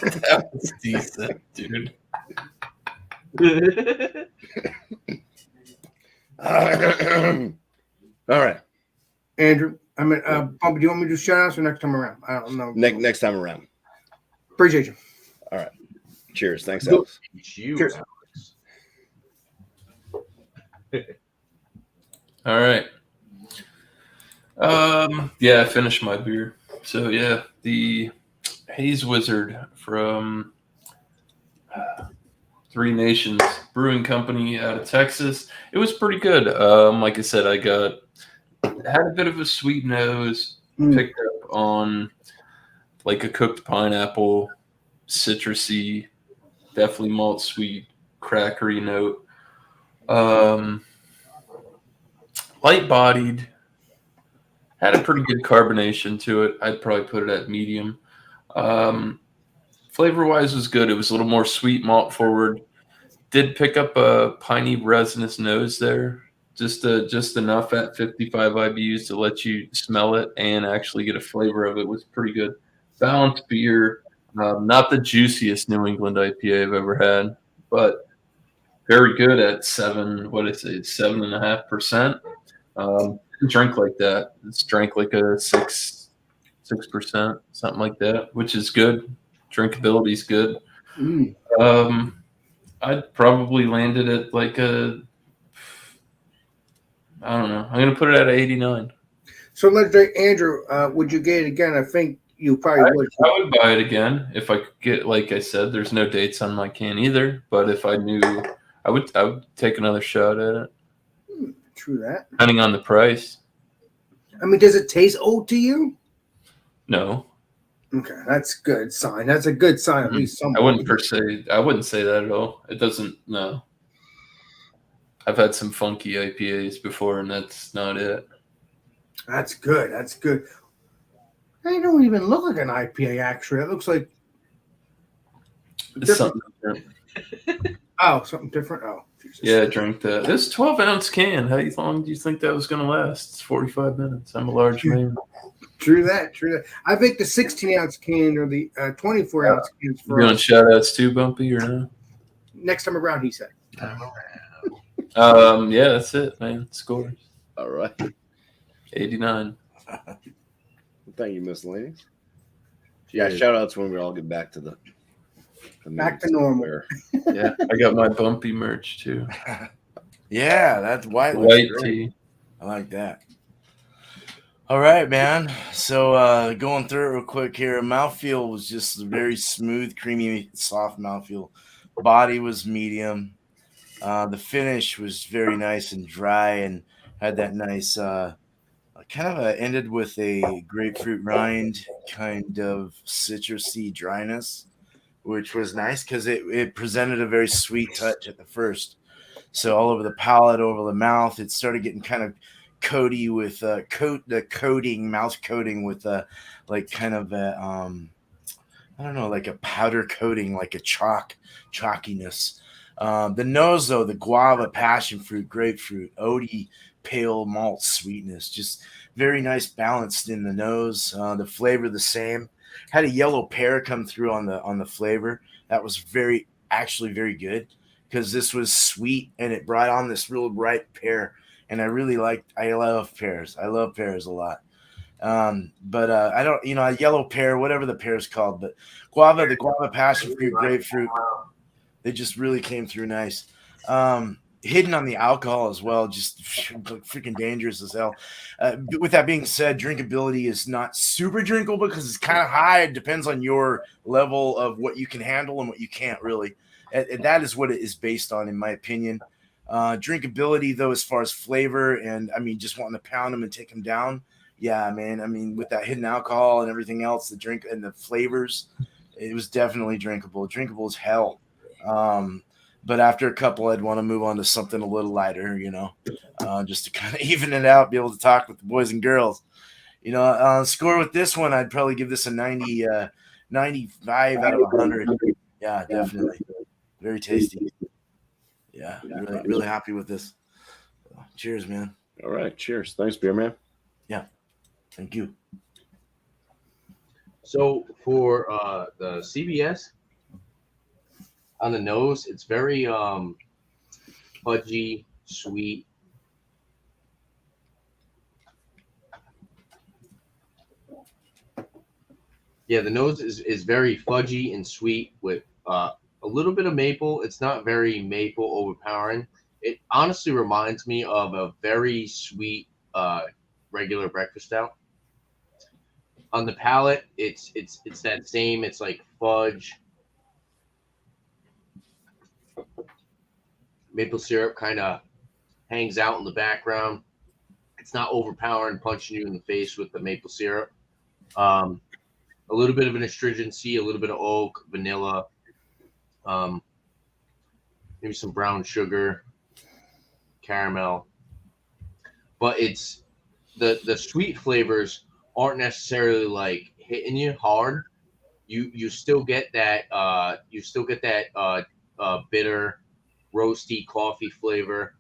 That was decent, dude. All right. Andrew, BuMpy, do you want me to do shout outs or next time around? I don't know. Next time around. Appreciate you. All right. Cheers. Thanks, Alex. Cheers. All right. Yeah, I finished my beer. So yeah, the Haze Wizard from Three Nations Brewing Company out of Texas. It was pretty good. Like I said, had a bit of a sweet nose, picked up on like a cooked pineapple, citrusy, definitely malt sweet, crackery note. Light bodied, had a pretty good carbonation to it. I'd probably put it at medium. Flavor wise was good. It was a little more sweet malt forward. Did pick up a piney resinous nose there. Just enough at 55 IBUs to let you smell it and actually get a flavor of it. Was pretty good. Balanced beer. Not the juiciest New England IPA I've ever had, but very good at 7.5%. Drink like that. It's drank like a 6%, something like that, which is good. Drinkability is good. I'd probably landed at like I don't know. I'm gonna put it at 89. So, legendary Andrew, would you get it again? I think you probably would. I would buy it again if I could get. Like I said, there's no dates on my can either. But if I knew I would take another shot at it, True that. depending on the price. I mean, does it taste old to you? No, Okay, that's a good sign. That's a good sign. At least some. I wouldn't I wouldn't say that at all. It doesn't. No, I've had some funky IPAs before, and that's not it. That's good. That's good. They don't even look like an IPA. Actually, it looks like It's something different. something different. Oh, Jesus. Yeah, I drank that. This 12-ounce can. How long do you think that was going to last? It's 45 minutes. I'm a large man. True that. True that. I think the 16-ounce can or the 24-ounce cans You for doing us. shout outs too, BuMpY, or no? Next time around, he said. Yeah, that's it, man. Scores. All right. 89. Thank you, miscellaneous. Yeah, Cheers. shout outs when we all get back to the Back to normal. square. Yeah, I got my BuMpY merch too. Yeah, that's white. White Great. tee. I like that. All right, man. So going through it real quick here. Mouthfeel was just a very smooth, creamy, soft mouthfeel. Body was medium. The finish was very nice and dry and had that nice ended with a grapefruit rind kind of citrusy dryness, which was nice because it presented a very sweet touch at the first. So all over the palate, over the mouth, it started getting kind of coaty with mouth coating with like kind of a I don't know, like a powder coating, like a chalkiness. The nose though, the guava, passion fruit, grapefruit, oaty, pale malt sweetness, just very nice balanced in the nose. The flavor the same. Had a yellow pear come through on the flavor. That was actually very good because this was sweet and it brought on this real ripe pear. And I love pears. I love pears a lot. But I don't, a yellow pear, whatever the pear is called, but the guava, passion fruit, grapefruit, they just really came through nice. Hidden on the alcohol as well, just freaking dangerous as hell. With that being said, drinkability is not super drinkable because it's kind of high. It depends on your level of what you can handle and what you can't really. And that is what it is based on, in my opinion. Drinkability, though, as far as flavor and, I mean, just wanting to pound them and take them down. Yeah, man. I mean, with that hidden alcohol and everything else, the drink and the flavors, it was definitely drinkable. Drinkable as hell. But after a couple, I'd want to move on to something a little lighter, just to kind of even it out, be able to talk with the boys and girls. Score with this one, I'd probably give this a 90, 95 out of 100. Yeah, definitely. Very tasty. Yeah, really, really happy with this. Cheers, man. All right. Cheers. Thanks, beer man. Yeah. Thank you. So for the CBS on the nose, it's very fudgy, sweet. Yeah, the nose is very fudgy and sweet with a little bit of maple. It's not very maple overpowering. It honestly reminds me of a very sweet regular breakfast stout. On the palate, it's that same. It's like fudge, maple syrup kind of hangs out in the background. It's not overpowering, punching you in the face with the maple syrup. A little bit of an astringency, a little bit of oak, vanilla, maybe some brown sugar, caramel. But it's the sweet flavors aren't necessarily like hitting you hard. You still get that bitter, roasty coffee flavor.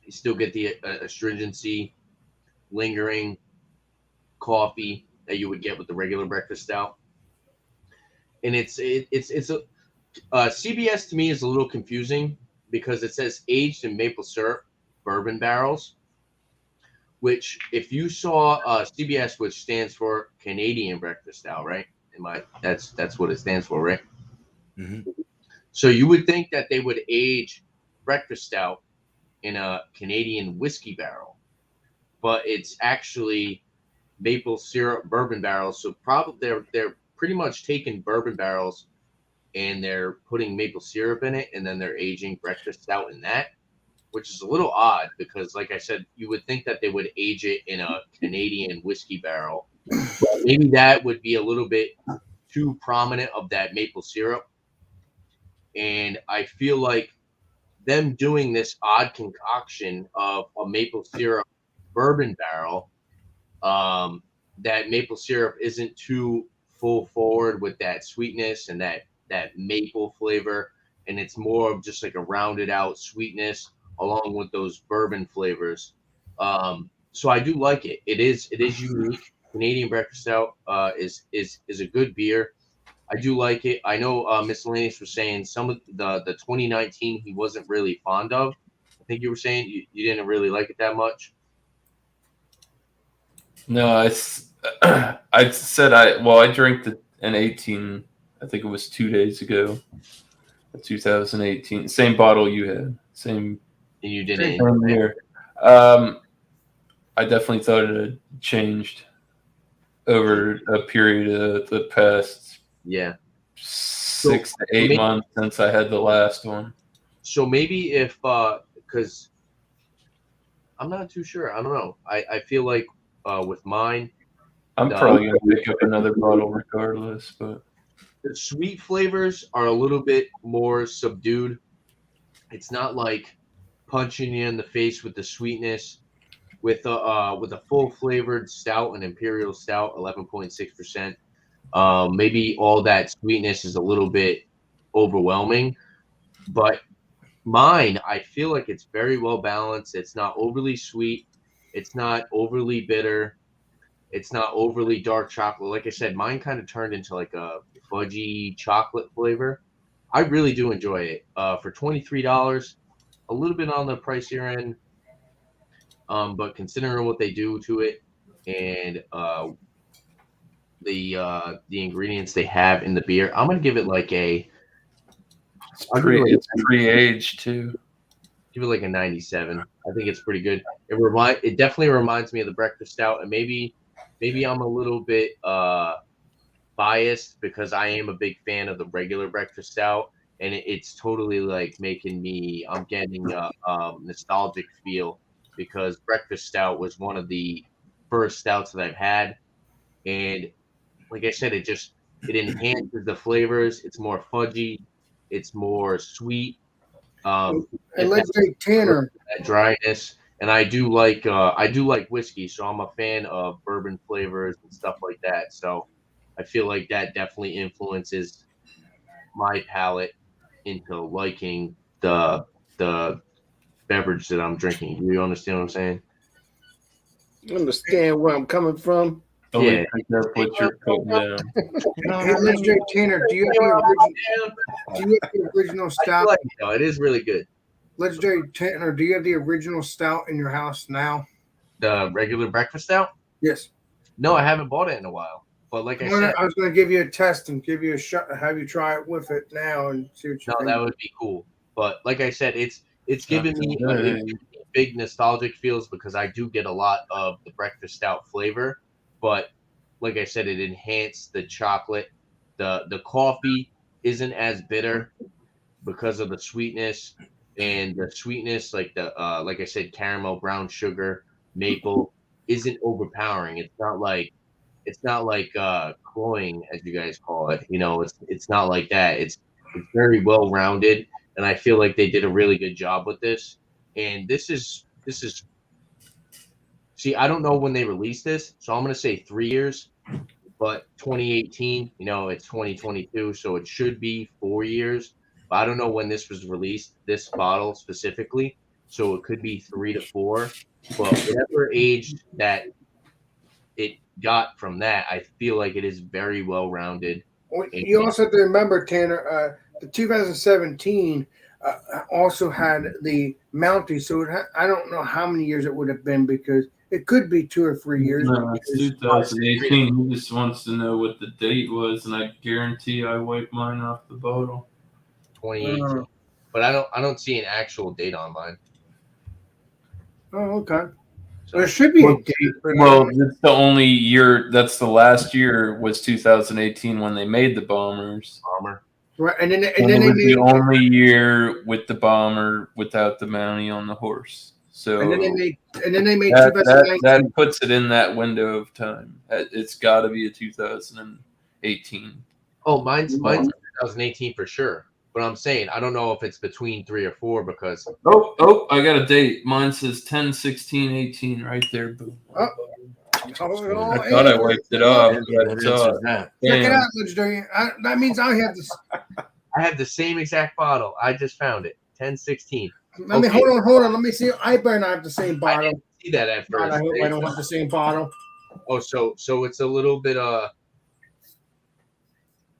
You still get the astringency, lingering coffee that you would get with the regular breakfast stout. And it's a CBS to me is a little confusing because it says aged in maple syrup bourbon barrels, which if you saw CBS, which stands for Canadian breakfast stout, right? That's what it stands for, right? Mm-hmm. So you would think that they would age breakfast stout in a Canadian whiskey barrel, but it's actually maple syrup bourbon barrels. So probably they're pretty much taking bourbon barrels and they're putting maple syrup in it, and then they're aging breakfast stout in that, which is a little odd because, like I said, you would think that they would age it in a Canadian whiskey barrel. But maybe that would be a little bit too prominent of that maple syrup. And I feel like them doing this odd concoction of a maple syrup bourbon barrel, that maple syrup isn't too full forward with that sweetness and that maple flavor, and it's more of just like a rounded out sweetness along with those bourbon flavors. So I do like it. It is unique. Canadian breakfast stout is a good beer. I do like it. I know Miscellaneous was saying some of the 2019 he wasn't really fond of. I think you were saying you didn't really like it that much. No, I said I drank an 18. I think it was 2 days ago, 2018. Same bottle you had, same. And you didn't. Same year. I definitely thought it had changed over a period of the past 6 to 8 months since I had the last one. So maybe if because I'm not too sure. I don't know. I feel like with mine, I'm probably gonna pick up another bottle regardless, but the sweet flavors are a little bit more subdued. It's not like punching you in the face with the sweetness. With a full flavored stout, an imperial stout, 11.6%. Maybe all that sweetness is a little bit overwhelming, but mine, I feel like it's very well balanced. It's not overly sweet. It's not overly bitter. It's not overly dark chocolate. Like I said, mine kind of turned into like a fudgy chocolate flavor. I really do enjoy it. For $23, a little bit on the pricier end, but considering what they do to it and the ingredients they have in the beer, I'm gonna give it like it's pre-aged too. Give it like a 97. I think it's pretty good. It definitely reminds me of the breakfast stout, and maybe I'm a little bit biased because I am a big fan of the regular breakfast stout, and it's totally like I'm getting a nostalgic feel because breakfast stout was one of the first stouts that I've had, and like I said, it enhances the flavors. It's more fudgy, it's more sweet. And let's say Tanner, that dryness, and I do like whiskey, so I'm a fan of bourbon flavors and stuff like that. So I feel like that definitely influences my palate into liking the beverage that I'm drinking. Do you understand what I'm saying? Understand where I'm coming from? Only pick up what you're putting down. hey, let's say Tanner, do you have the original stout? It is really good. Legendary Tanner, do you have the original stout in your house now? The regular breakfast stout? Yes. No, I haven't bought it in a while. But like I said, I was going to give you a test and give you a shot, have you try it with it now and see what you think. No, that would be cool. But like I said, it's giving me big nostalgic feels because I do get a lot of the breakfast stout flavor. But like I said, it enhanced the chocolate. The coffee isn't as bitter because of the sweetness, and the sweetness, like like I said, caramel, brown sugar, maple, isn't overpowering. It's not like cloying, as you guys call it. It's not like that. It's very well rounded, and I feel like they did a really good job with this. And this is. See, I don't know when they released this, so I'm gonna say 3 years. But 2018, it's 2022, so it should be 4 years. But I don't know when this was released, this bottle specifically. So it could be 3 to 4. But whatever age that it got from that, I feel like it is very well rounded. You also have to remember, Tanner, the 2017 also had the Mountie, so I don't know how many years it would have been because it could be 2 or 3 years. No, it's 2018. He just wants to know what the date was, and I guarantee I wiped mine off the bottle. 2018, but I don't see an actual date on mine. Oh, okay. There should be a date. Well, that's the only year. That's the last year was 2018 when they made the bombers. Bomber. Right, and then And it they was the made only year with the bomber without the bounty on the horse. So and then they made that 2019. puts it in that window of time. It's got to be a 2018. Oh, mine's 2018 for sure. But I'm saying I don't know if it's between 3 or 4 because Oh, I got a date. Mine says 10/16/18 right there. Boom. Oh, I thought I wiped it off. What But, answer is that? check it damn. out, legendary. That means I have this. I have the same exact bottle. I just found it. 10/16. Let me Okay. hold on. Let me see. I better not have the same I bottle. didn't see that at God, first. I hope I don't have the same bottle. Oh, so it's a little bit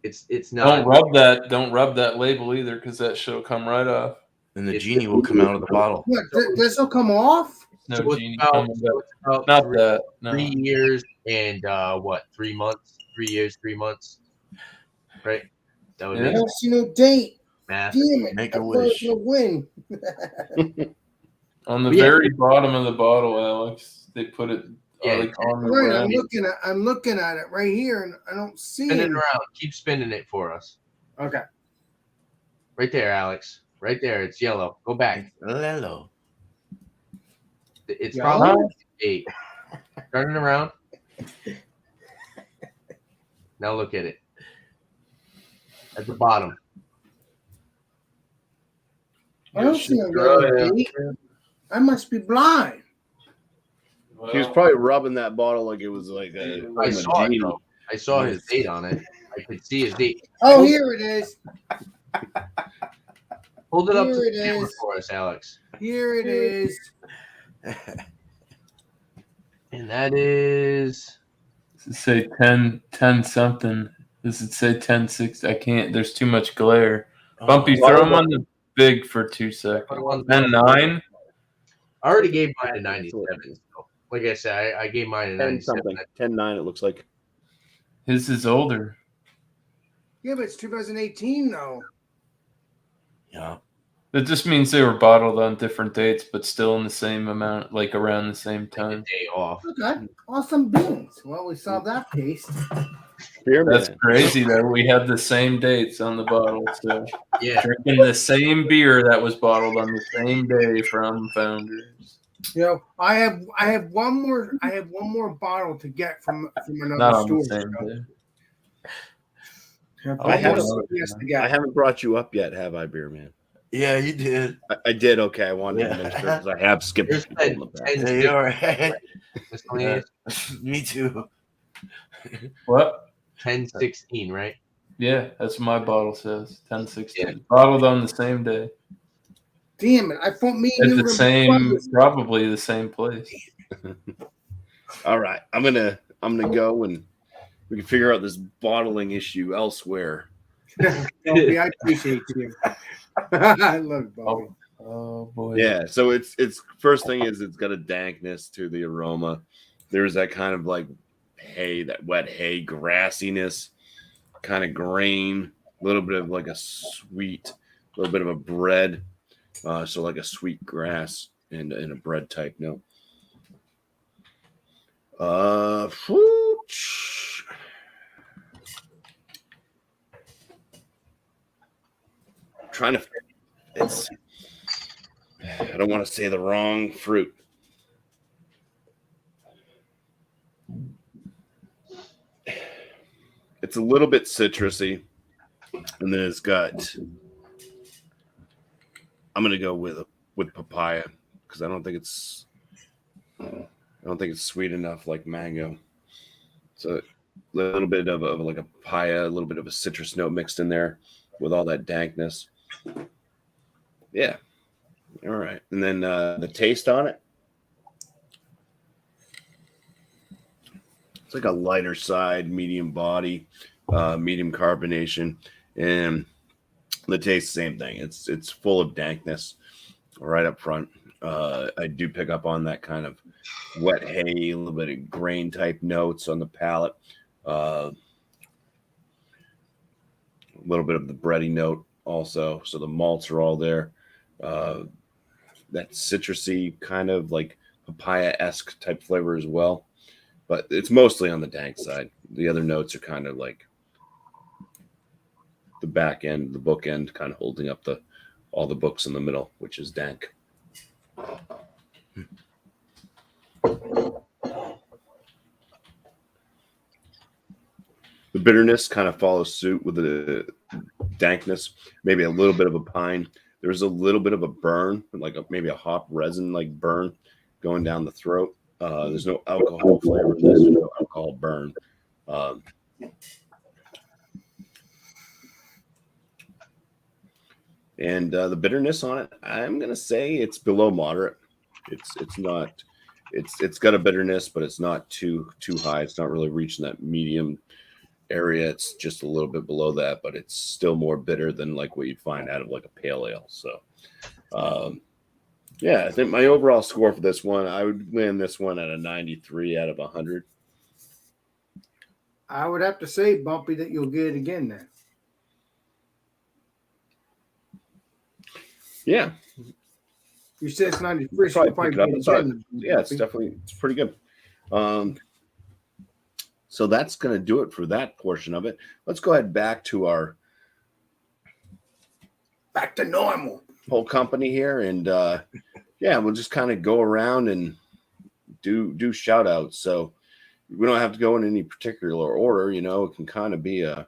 it's not. Don't rub that label either, because that shit'll come right off. And the genie will come out of the bottle. What? This will come off? No So genie it's coming back. about Not three, that. No. 3 years and 3 months? 3 years, 3 months. Right? That would I Yeah. don't see no date. math. Damn it! Make a I thought wish. it was win. On the Yeah. very bottom of the bottle, Alex, they put it Yeah. like on the Right, I'm rim. looking at it right here, and I don't see Spin it it. around. Keep spinning it for us. Okay. Right there, Alex. Right there. It's yellow. Go back. Lelo. It's Yellow? probably 8. Turn it around. Now look at it. At the bottom. I don't see no Right, yellow date. I must be blind. He was probably rubbing that bottle like it was like a I saw it, genie. though. I saw his date on it. I could see his date. Oh, here it is. Hold it up to Here the it camera is. for us, Alex. Here it is. And that is Does it say 10 something? Does it say 10/6? I can't. There's too much glare. Bumpy, Oh. throw them on the big for 2 seconds. 10/9. I already gave mine a 97. So, like I said, I gave mine a 10 97. something. 10-9, it looks like. His is older. Yeah, but it's 2018 though. Yeah. That just means they were bottled on different dates, but still in the same amount, like around the same A time. day off. Okay. Awesome beans. Well, we solved that case. Beer That's man. crazy that we had the same dates on the bottle. So Yeah. drinking the same beer that was bottled on the same day from Founders. You know, I have one more bottle to get from Not another on store. the same day. I haven't- Yes, to I get. haven't brought you up yet, have I, Beer Man? Yeah, you did. I did. Okay, I wanted to Yeah. make sure because I have skipped Here's people in the back. 10 Yeah, you're right. miscellaneous. Me too. What? 10/16, right? Yeah, that's what my bottle says. 10/16. Bottled on the same day. Damn it! I thought me and At you the were same, brothers. probably the same place. All right, I'm gonna go and we can figure out this bottling issue elsewhere. Bobby, I appreciate you. I love Bobby. Oh boy. Yeah, so it's first thing is it's got a dankness to the aroma. There's that kind of like hay, that wet hay grassiness, kind of grain, a little bit of like a sweet, a little bit of a bread, so like a sweet grass and a bread type note. Trying to, it's, I don't want to say the wrong fruit. It's a little bit citrusy, and then it's got. I'm gonna go with papaya because I don't think it's sweet enough like mango. So a little bit of like a papaya, a little bit of a citrus note mixed in there with all that dankness. Yeah. All right. And then the taste on it. It's like a lighter side, medium body, medium carbonation. And the taste, same thing. It's full of dankness right up front. I do pick up on that kind of wet hay, a little bit of grain type notes on the palate. A little bit of the bready note also. So the malts are all there. That citrusy kind of like papaya-esque type flavor as well. But it's mostly on the dank side. The other notes are kind of like the back end, the book end, kind of holding up all the books in the middle, which is dank. The bitterness kind of follows suit with the dankness, maybe a little bit of a pine. There's a little bit of a burn, like maybe a hop resin like burn going down the throat. There's no alcohol flavor. There's no alcohol burn. And the bitterness on it, I'm gonna say it's below moderate. It's not. It's got a bitterness, but it's not too high. It's not really reaching that medium area. It's just a little bit below that, but it's still more bitter than like what you'd find out of like a pale ale. So, yeah, I think my overall score for this one, I would win this one at a 93 out of 100. I would have to say, BuMpY, that you'll get it again then. Yeah, You said it's 93, so probably you'll probably pick it up get it inside. again. Yeah, it's pretty good. So that's going to do it for that portion of it. Let's go ahead back to our Back to normal. whole company here, and yeah, we'll just kind of go around and do shout outs. So we don't have to go in any particular order, you know. It can kind of be a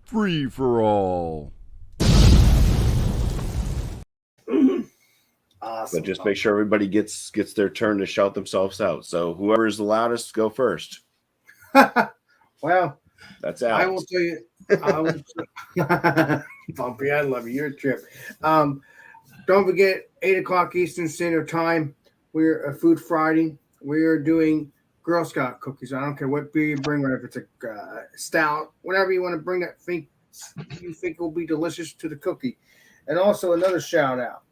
Free for all. Awesome. but just make sure everybody gets their turn to shout themselves out. So whoever is the loudest, go first. Well, That's I will Alex. tell you. BuMpY, I love you. You're a trip. Don't forget, 8 o'clock Eastern Standard Time. We're a Food Friday. We are doing Girl Scout cookies. I don't care what beer you bring, whether it's a stout, whatever you want to bring that you think will be delicious to the cookie. And also another shout out.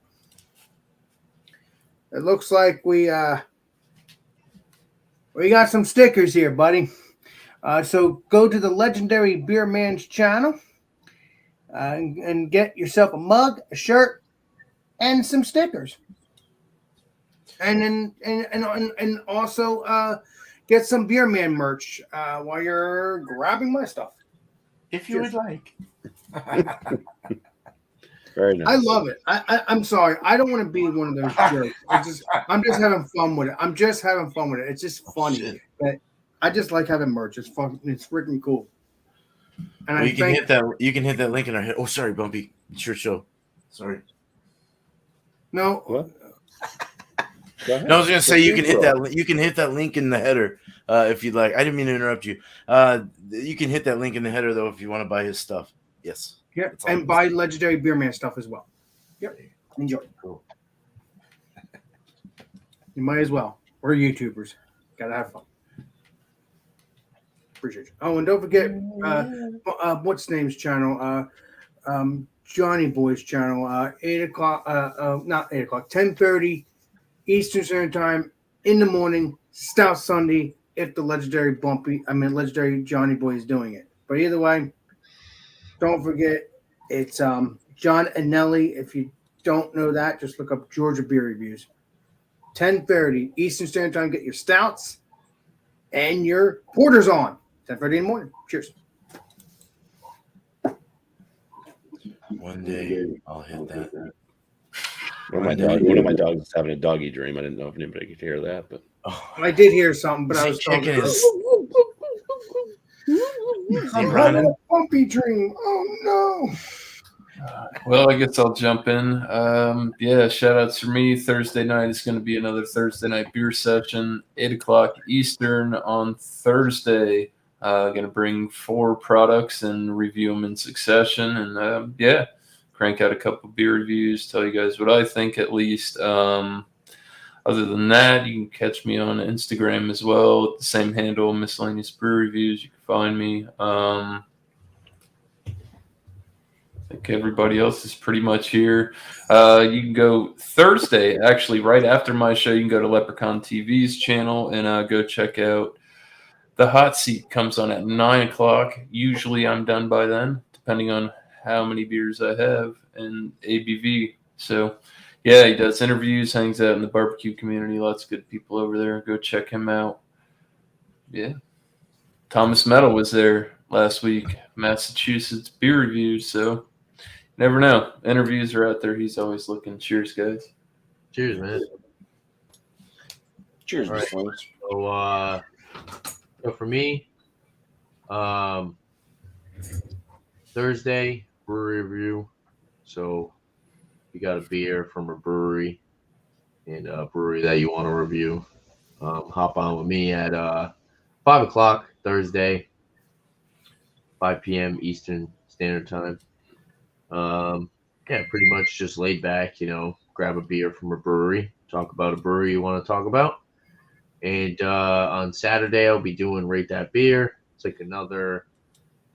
It looks like we got some stickers here, buddy. So go to the legendary Beer Man's channel and get yourself a mug, a shirt, and some stickers. And also get some Beer Man merch while you're grabbing my stuff. If you would like. Very nice. I love it. I'm sorry. I don't want to be one of those jerks. I'm just having fun with it. It's just funny. But I just like having merch. It's fun. It's freaking cool. And Well, you can hit that link in our head. Oh, sorry, BuMpY. It's your show. Sorry. No. What? Go ahead. No, I was gonna say you can hit that link in the header if you'd like. I didn't mean to interrupt you. You can hit that link in the header though if you want to buy his stuff. Yes. Yeah, That's all and I'm buy legendary Beer Man stuff as well. Yep. Enjoy. Cool. You might as well. We're YouTubers. Gotta have fun. Appreciate you. Oh, and don't forget what's name's channel? Johnny Boy's channel. 8 o'clock. Not 8 o'clock. 10:30 Eastern Standard Time in the morning. Stout Sunday. If the legendary Johnny Boy is doing it. But either way, don't forget it's John and Nelly. If you don't know that, just look up Georgia Beer Reviews. 10:30 Eastern Standard Time. Get your stouts and your porters on. 10:30 in the morning. Cheers. One day I'll hit that. One of my dogs is having a doggy dream. I didn't know if anybody could hear that, but I did hear something, but I was chicken talking. is I'm having a BuMpY dream. Oh no. Well, I guess I'll jump in. Yeah, shout outs for me. Thursday night is going to be another Thursday night beer session, 8 o'clock Eastern on Thursday. Going to bring 4 products and review them in succession. And yeah, crank out a couple beer reviews, tell you guys what I think at least. Other than that, you can catch me on Instagram as well with the same handle, Miscellaneous Brew Reviews. You can find me. I think everybody else is pretty much here. You can go Thursday, actually, right after my show. You can go to Leprechaun TV's channel and go check out The Hot Seat. Comes on at 9 o'clock. Usually I'm done by then, depending on how many beers I have and ABV. So Yeah, he does interviews, hangs out in the barbecue community. Lots of good people over there. Go check him out. Yeah. Thomas Metal was there last week, Massachusetts beer reviews. So never know. Interviews are out there. He's always looking. Cheers, guys. Cheers, man. Cheers, All right. Slings. So for me, Thursday brewery review. So you got a beer from a brewery and a brewery that you want to review. Hop on with me at 5:00 Thursday, 5 p.m. Eastern Standard Time. Yeah, pretty much just laid back, grab a beer from a brewery, talk about a brewery you want to talk about. And on Saturday, I'll be doing Rate That Beer. It's like another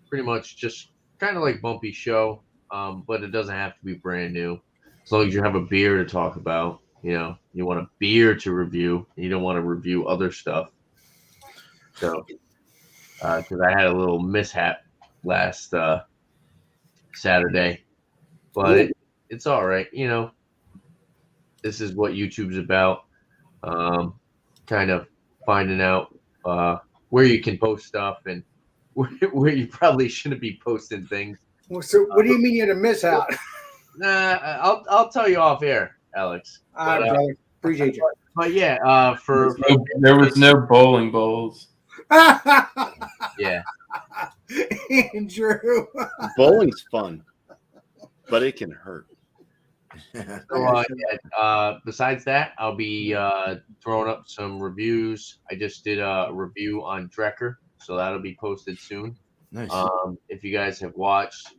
pretty much just kind of like BuMpY show, but it doesn't have to be brand new. As long as you have a beer to talk about, you want a beer to review, and you don't want to review other stuff. So, because I had a little mishap last Saturday, but it's all right. This is what YouTube's about. Kind of finding out where you can post stuff and where you probably shouldn't be posting things. Well, so what do you mean you had a mishap? Nah, I'll tell you off air, Alex. All right, brother. Appreciate you. But yeah, There was no bowling balls. yeah, Andrew. Bowling's fun, but it can hurt. So, besides that, I'll be throwing up some reviews. I just did a review on Drecker, so that'll be posted soon. Nice. If you guys have watched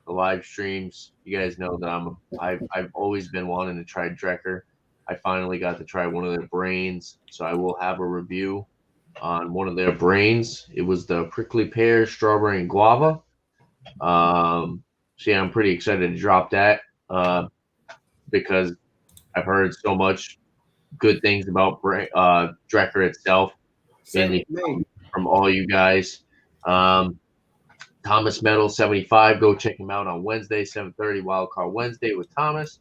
the live streams, you guys know that I've always been wanting to try Drecker. I finally got to try one of their brains, so I will have a review on one of their brains. It was the prickly pear, strawberry, and guava. So yeah, I'm pretty excited to drop that because I've heard so much good things about Drecker itself, mainly from all you guys. Thomas Metal 75. Go check him out on Wednesday, 7:30 Wildcard Wednesday with Thomas.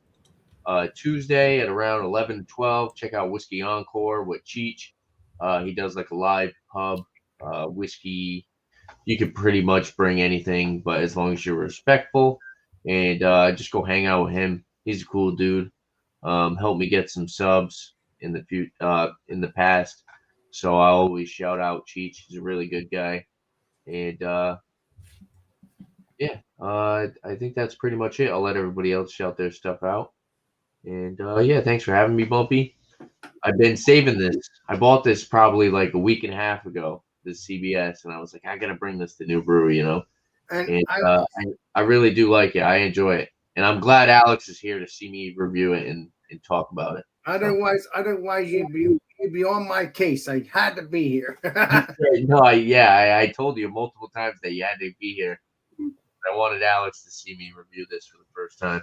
Tuesday at around 11-12, check out Whiskey Encore with Cheech. He does like a live pub whiskey. You can pretty much bring anything, but as long as you're respectful, and just go hang out with him. He's a cool dude. Helped me get some subs in the past, so I always shout out Cheech. He's a really good guy, and I think that's pretty much it. I'll let everybody else shout their stuff out. And thanks for having me, BuMpY. I've been saving this. I bought this probably like a week and a half ago, this CBS, and I was like, I gotta bring this to New Brewery, And I really do like it. I enjoy it, and I'm glad Alex is here to see me review it and talk about it. Otherwise, you'd be on my case. I had to be here. No, I told you multiple times that you had to be here. I wanted Alex to see me review this for the first time.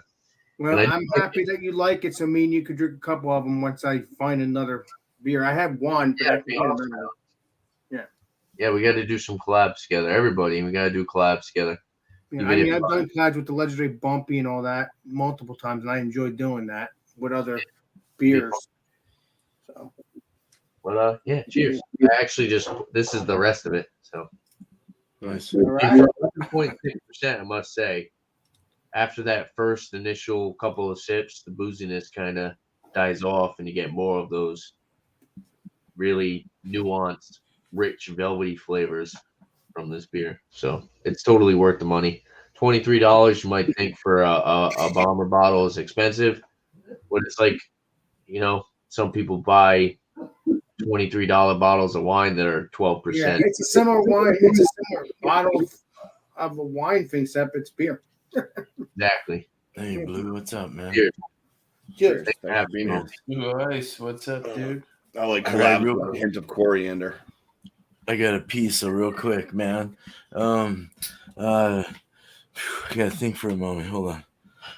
Well, I'm happy that you like it. So me and you could drink a couple of them once I find another beer. I have one. But yeah, we got to do some collabs together. Everybody, we got to do collabs together. Yeah, I mean, I've done collabs with the legendary BuMpY and all that multiple times, and I enjoy doing that with other beers. So, but cheers. I actually this is the rest of it. So, nice. 11.6%, I must say. After that first initial couple of sips, the booziness kind of dies off, and you get more of those really nuanced, rich, velvety flavors from this beer. So it's totally worth the money. $23, you might think for a bomber bottle is expensive, but it's like, some people buy $23 bottles of wine that are 12%. Yeah, it's a similar wine. It's a similar bottle of a wine thing, except it's beer. Exactly. Hey, Blue, what's up, man? Cheers. Thanks for being here. Blue Ice, what's up, dude? I like All right, collabs with a hint of coriander. I got a piece, so real quick, man. I gotta think for a moment. Hold on.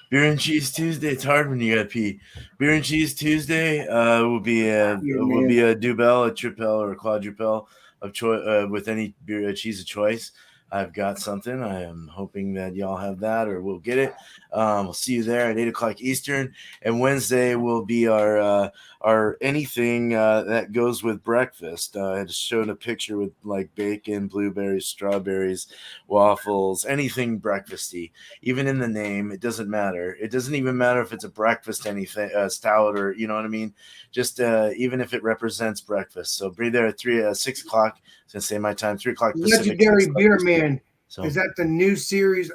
Beer and Cheese Tuesday. It's hard when you gotta pee. Beer and Cheese Tuesday will be a Dubel, a Tripel, or a Quadrupel of choice with any beer cheese of choice. I've got something. I am hoping that y'all have that, or we'll get it. We'll see you there at 8:00 Eastern, and Wednesday will be our anything that goes with breakfast. I just showed a picture with like bacon, blueberries, strawberries, waffles, anything breakfasty. Even in the name, it doesn't matter. It doesn't even matter if it's a breakfast anything stout, or you know what I mean. Just even if it represents breakfast. So be there at 6 o'clock. I was gonna say my time, 3 o'clock Pacific. Legendary Beer Man. So Is that the new series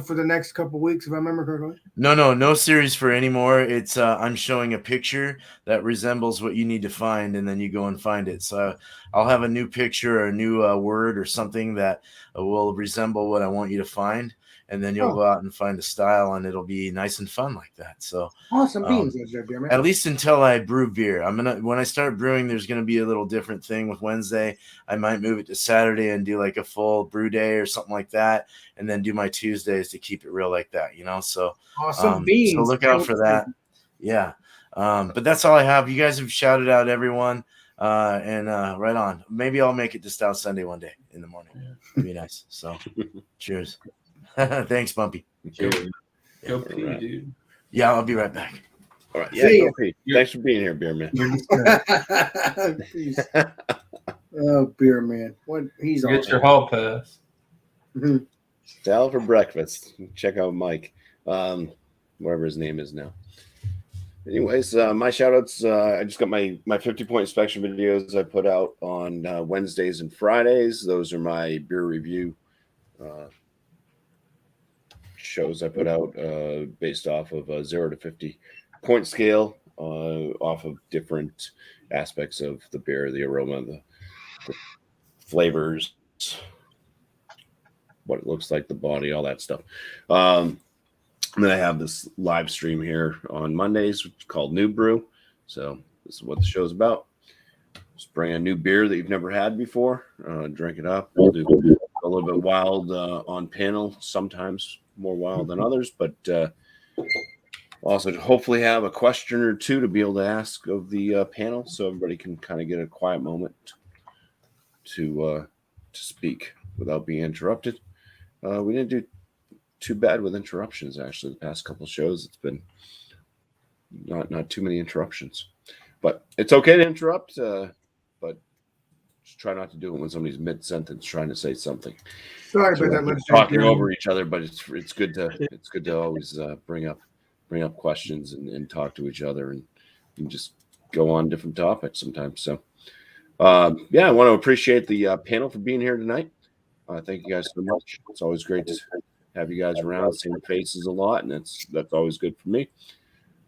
for the next couple weeks, if I remember correctly? no series for anymore. It's I'm showing a picture that resembles what you need to find, and then you go and find it. So I'll have a new picture or a new word or something that will resemble what I want you to find, and then you'll go out and find a style, and it'll be nice and fun like that. So Awesome beans, Legendary Beer Man. at least until I brew beer. When I start brewing, there's gonna be a little different thing with Wednesday. I might move it to Saturday and do like a full brew day or something like that, and then do my Tuesdays to keep it real like that, you know. So Awesome beans. so look out for that. Yeah. But that's all I have. You guys have shouted out everyone. And right on. Maybe I'll make it to Stout Sunday one day in the morning. It'd be nice. So cheers. Thanks, BuMpY. Go pee, dude. Yeah, I'll be right back. All right. See Yeah, ya. Pete. Thanks for being here, Beer Man. Oh, Beer Man. What he's Get awesome. your hall pass. Mhm. Sal for breakfast. Check out Mike, whatever his name is now. Anyways, my shout outs. I just got my 50-point inspection videos I put out on Wednesdays and Fridays. Those are my beer review shows I put out based off of a 0 to 50 point scale off of different aspects of the beer, the aroma, the flavors, what it looks like, the body, all that stuff. And then I have this live stream here on Mondays called New Brew. So this is what the show's about. Just bring a new beer that you've never had before, drink it up. We'll do a little bit wild on panel, sometimes more wild than others, but also hopefully have a question or two to be able to ask of the panel, so everybody can kind of get a quiet moment to speak without being interrupted. We didn't do too bad with interruptions, actually. The past couple shows, it's been not too many interruptions, but it's okay to interrupt. But just try not to do it when somebody's mid-sentence trying to say something. Sorry So about that. we're talking over each other, but it's good to always bring up questions and talk to each other and just go on different topics sometimes. So yeah, I want to appreciate the panel for being here tonight. Thank you guys so much. It's always great to have you guys around, seeing faces a lot, and that's always good for me.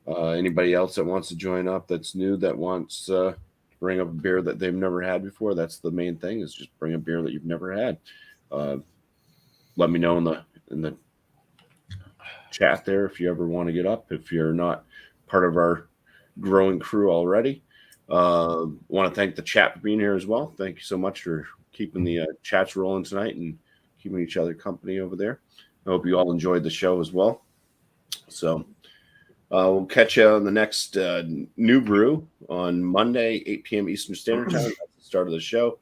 Anybody else that wants to join up that's new, that wants to bring up a beer that they've never had before, that's the main thing, is just bring a beer that you've never had. Let me know in the chat there if you ever want to get up, if you're not part of our growing crew already. Want to thank the chat for being here as well. Thank you so much for keeping the chats rolling tonight and keeping each other company over there. I hope you all enjoyed the show as well. So we'll catch you on the next New Brew on Monday, 8 p.m. Eastern Standard Time. That's the start of the show.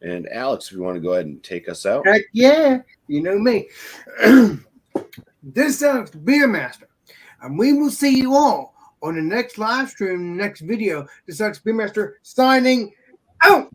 And Alex, if you want to go ahead and take us out. Heck yeah. You know me. This is Beer Master. And we will see you all on the next live stream, next video. This is Beer Master signing out.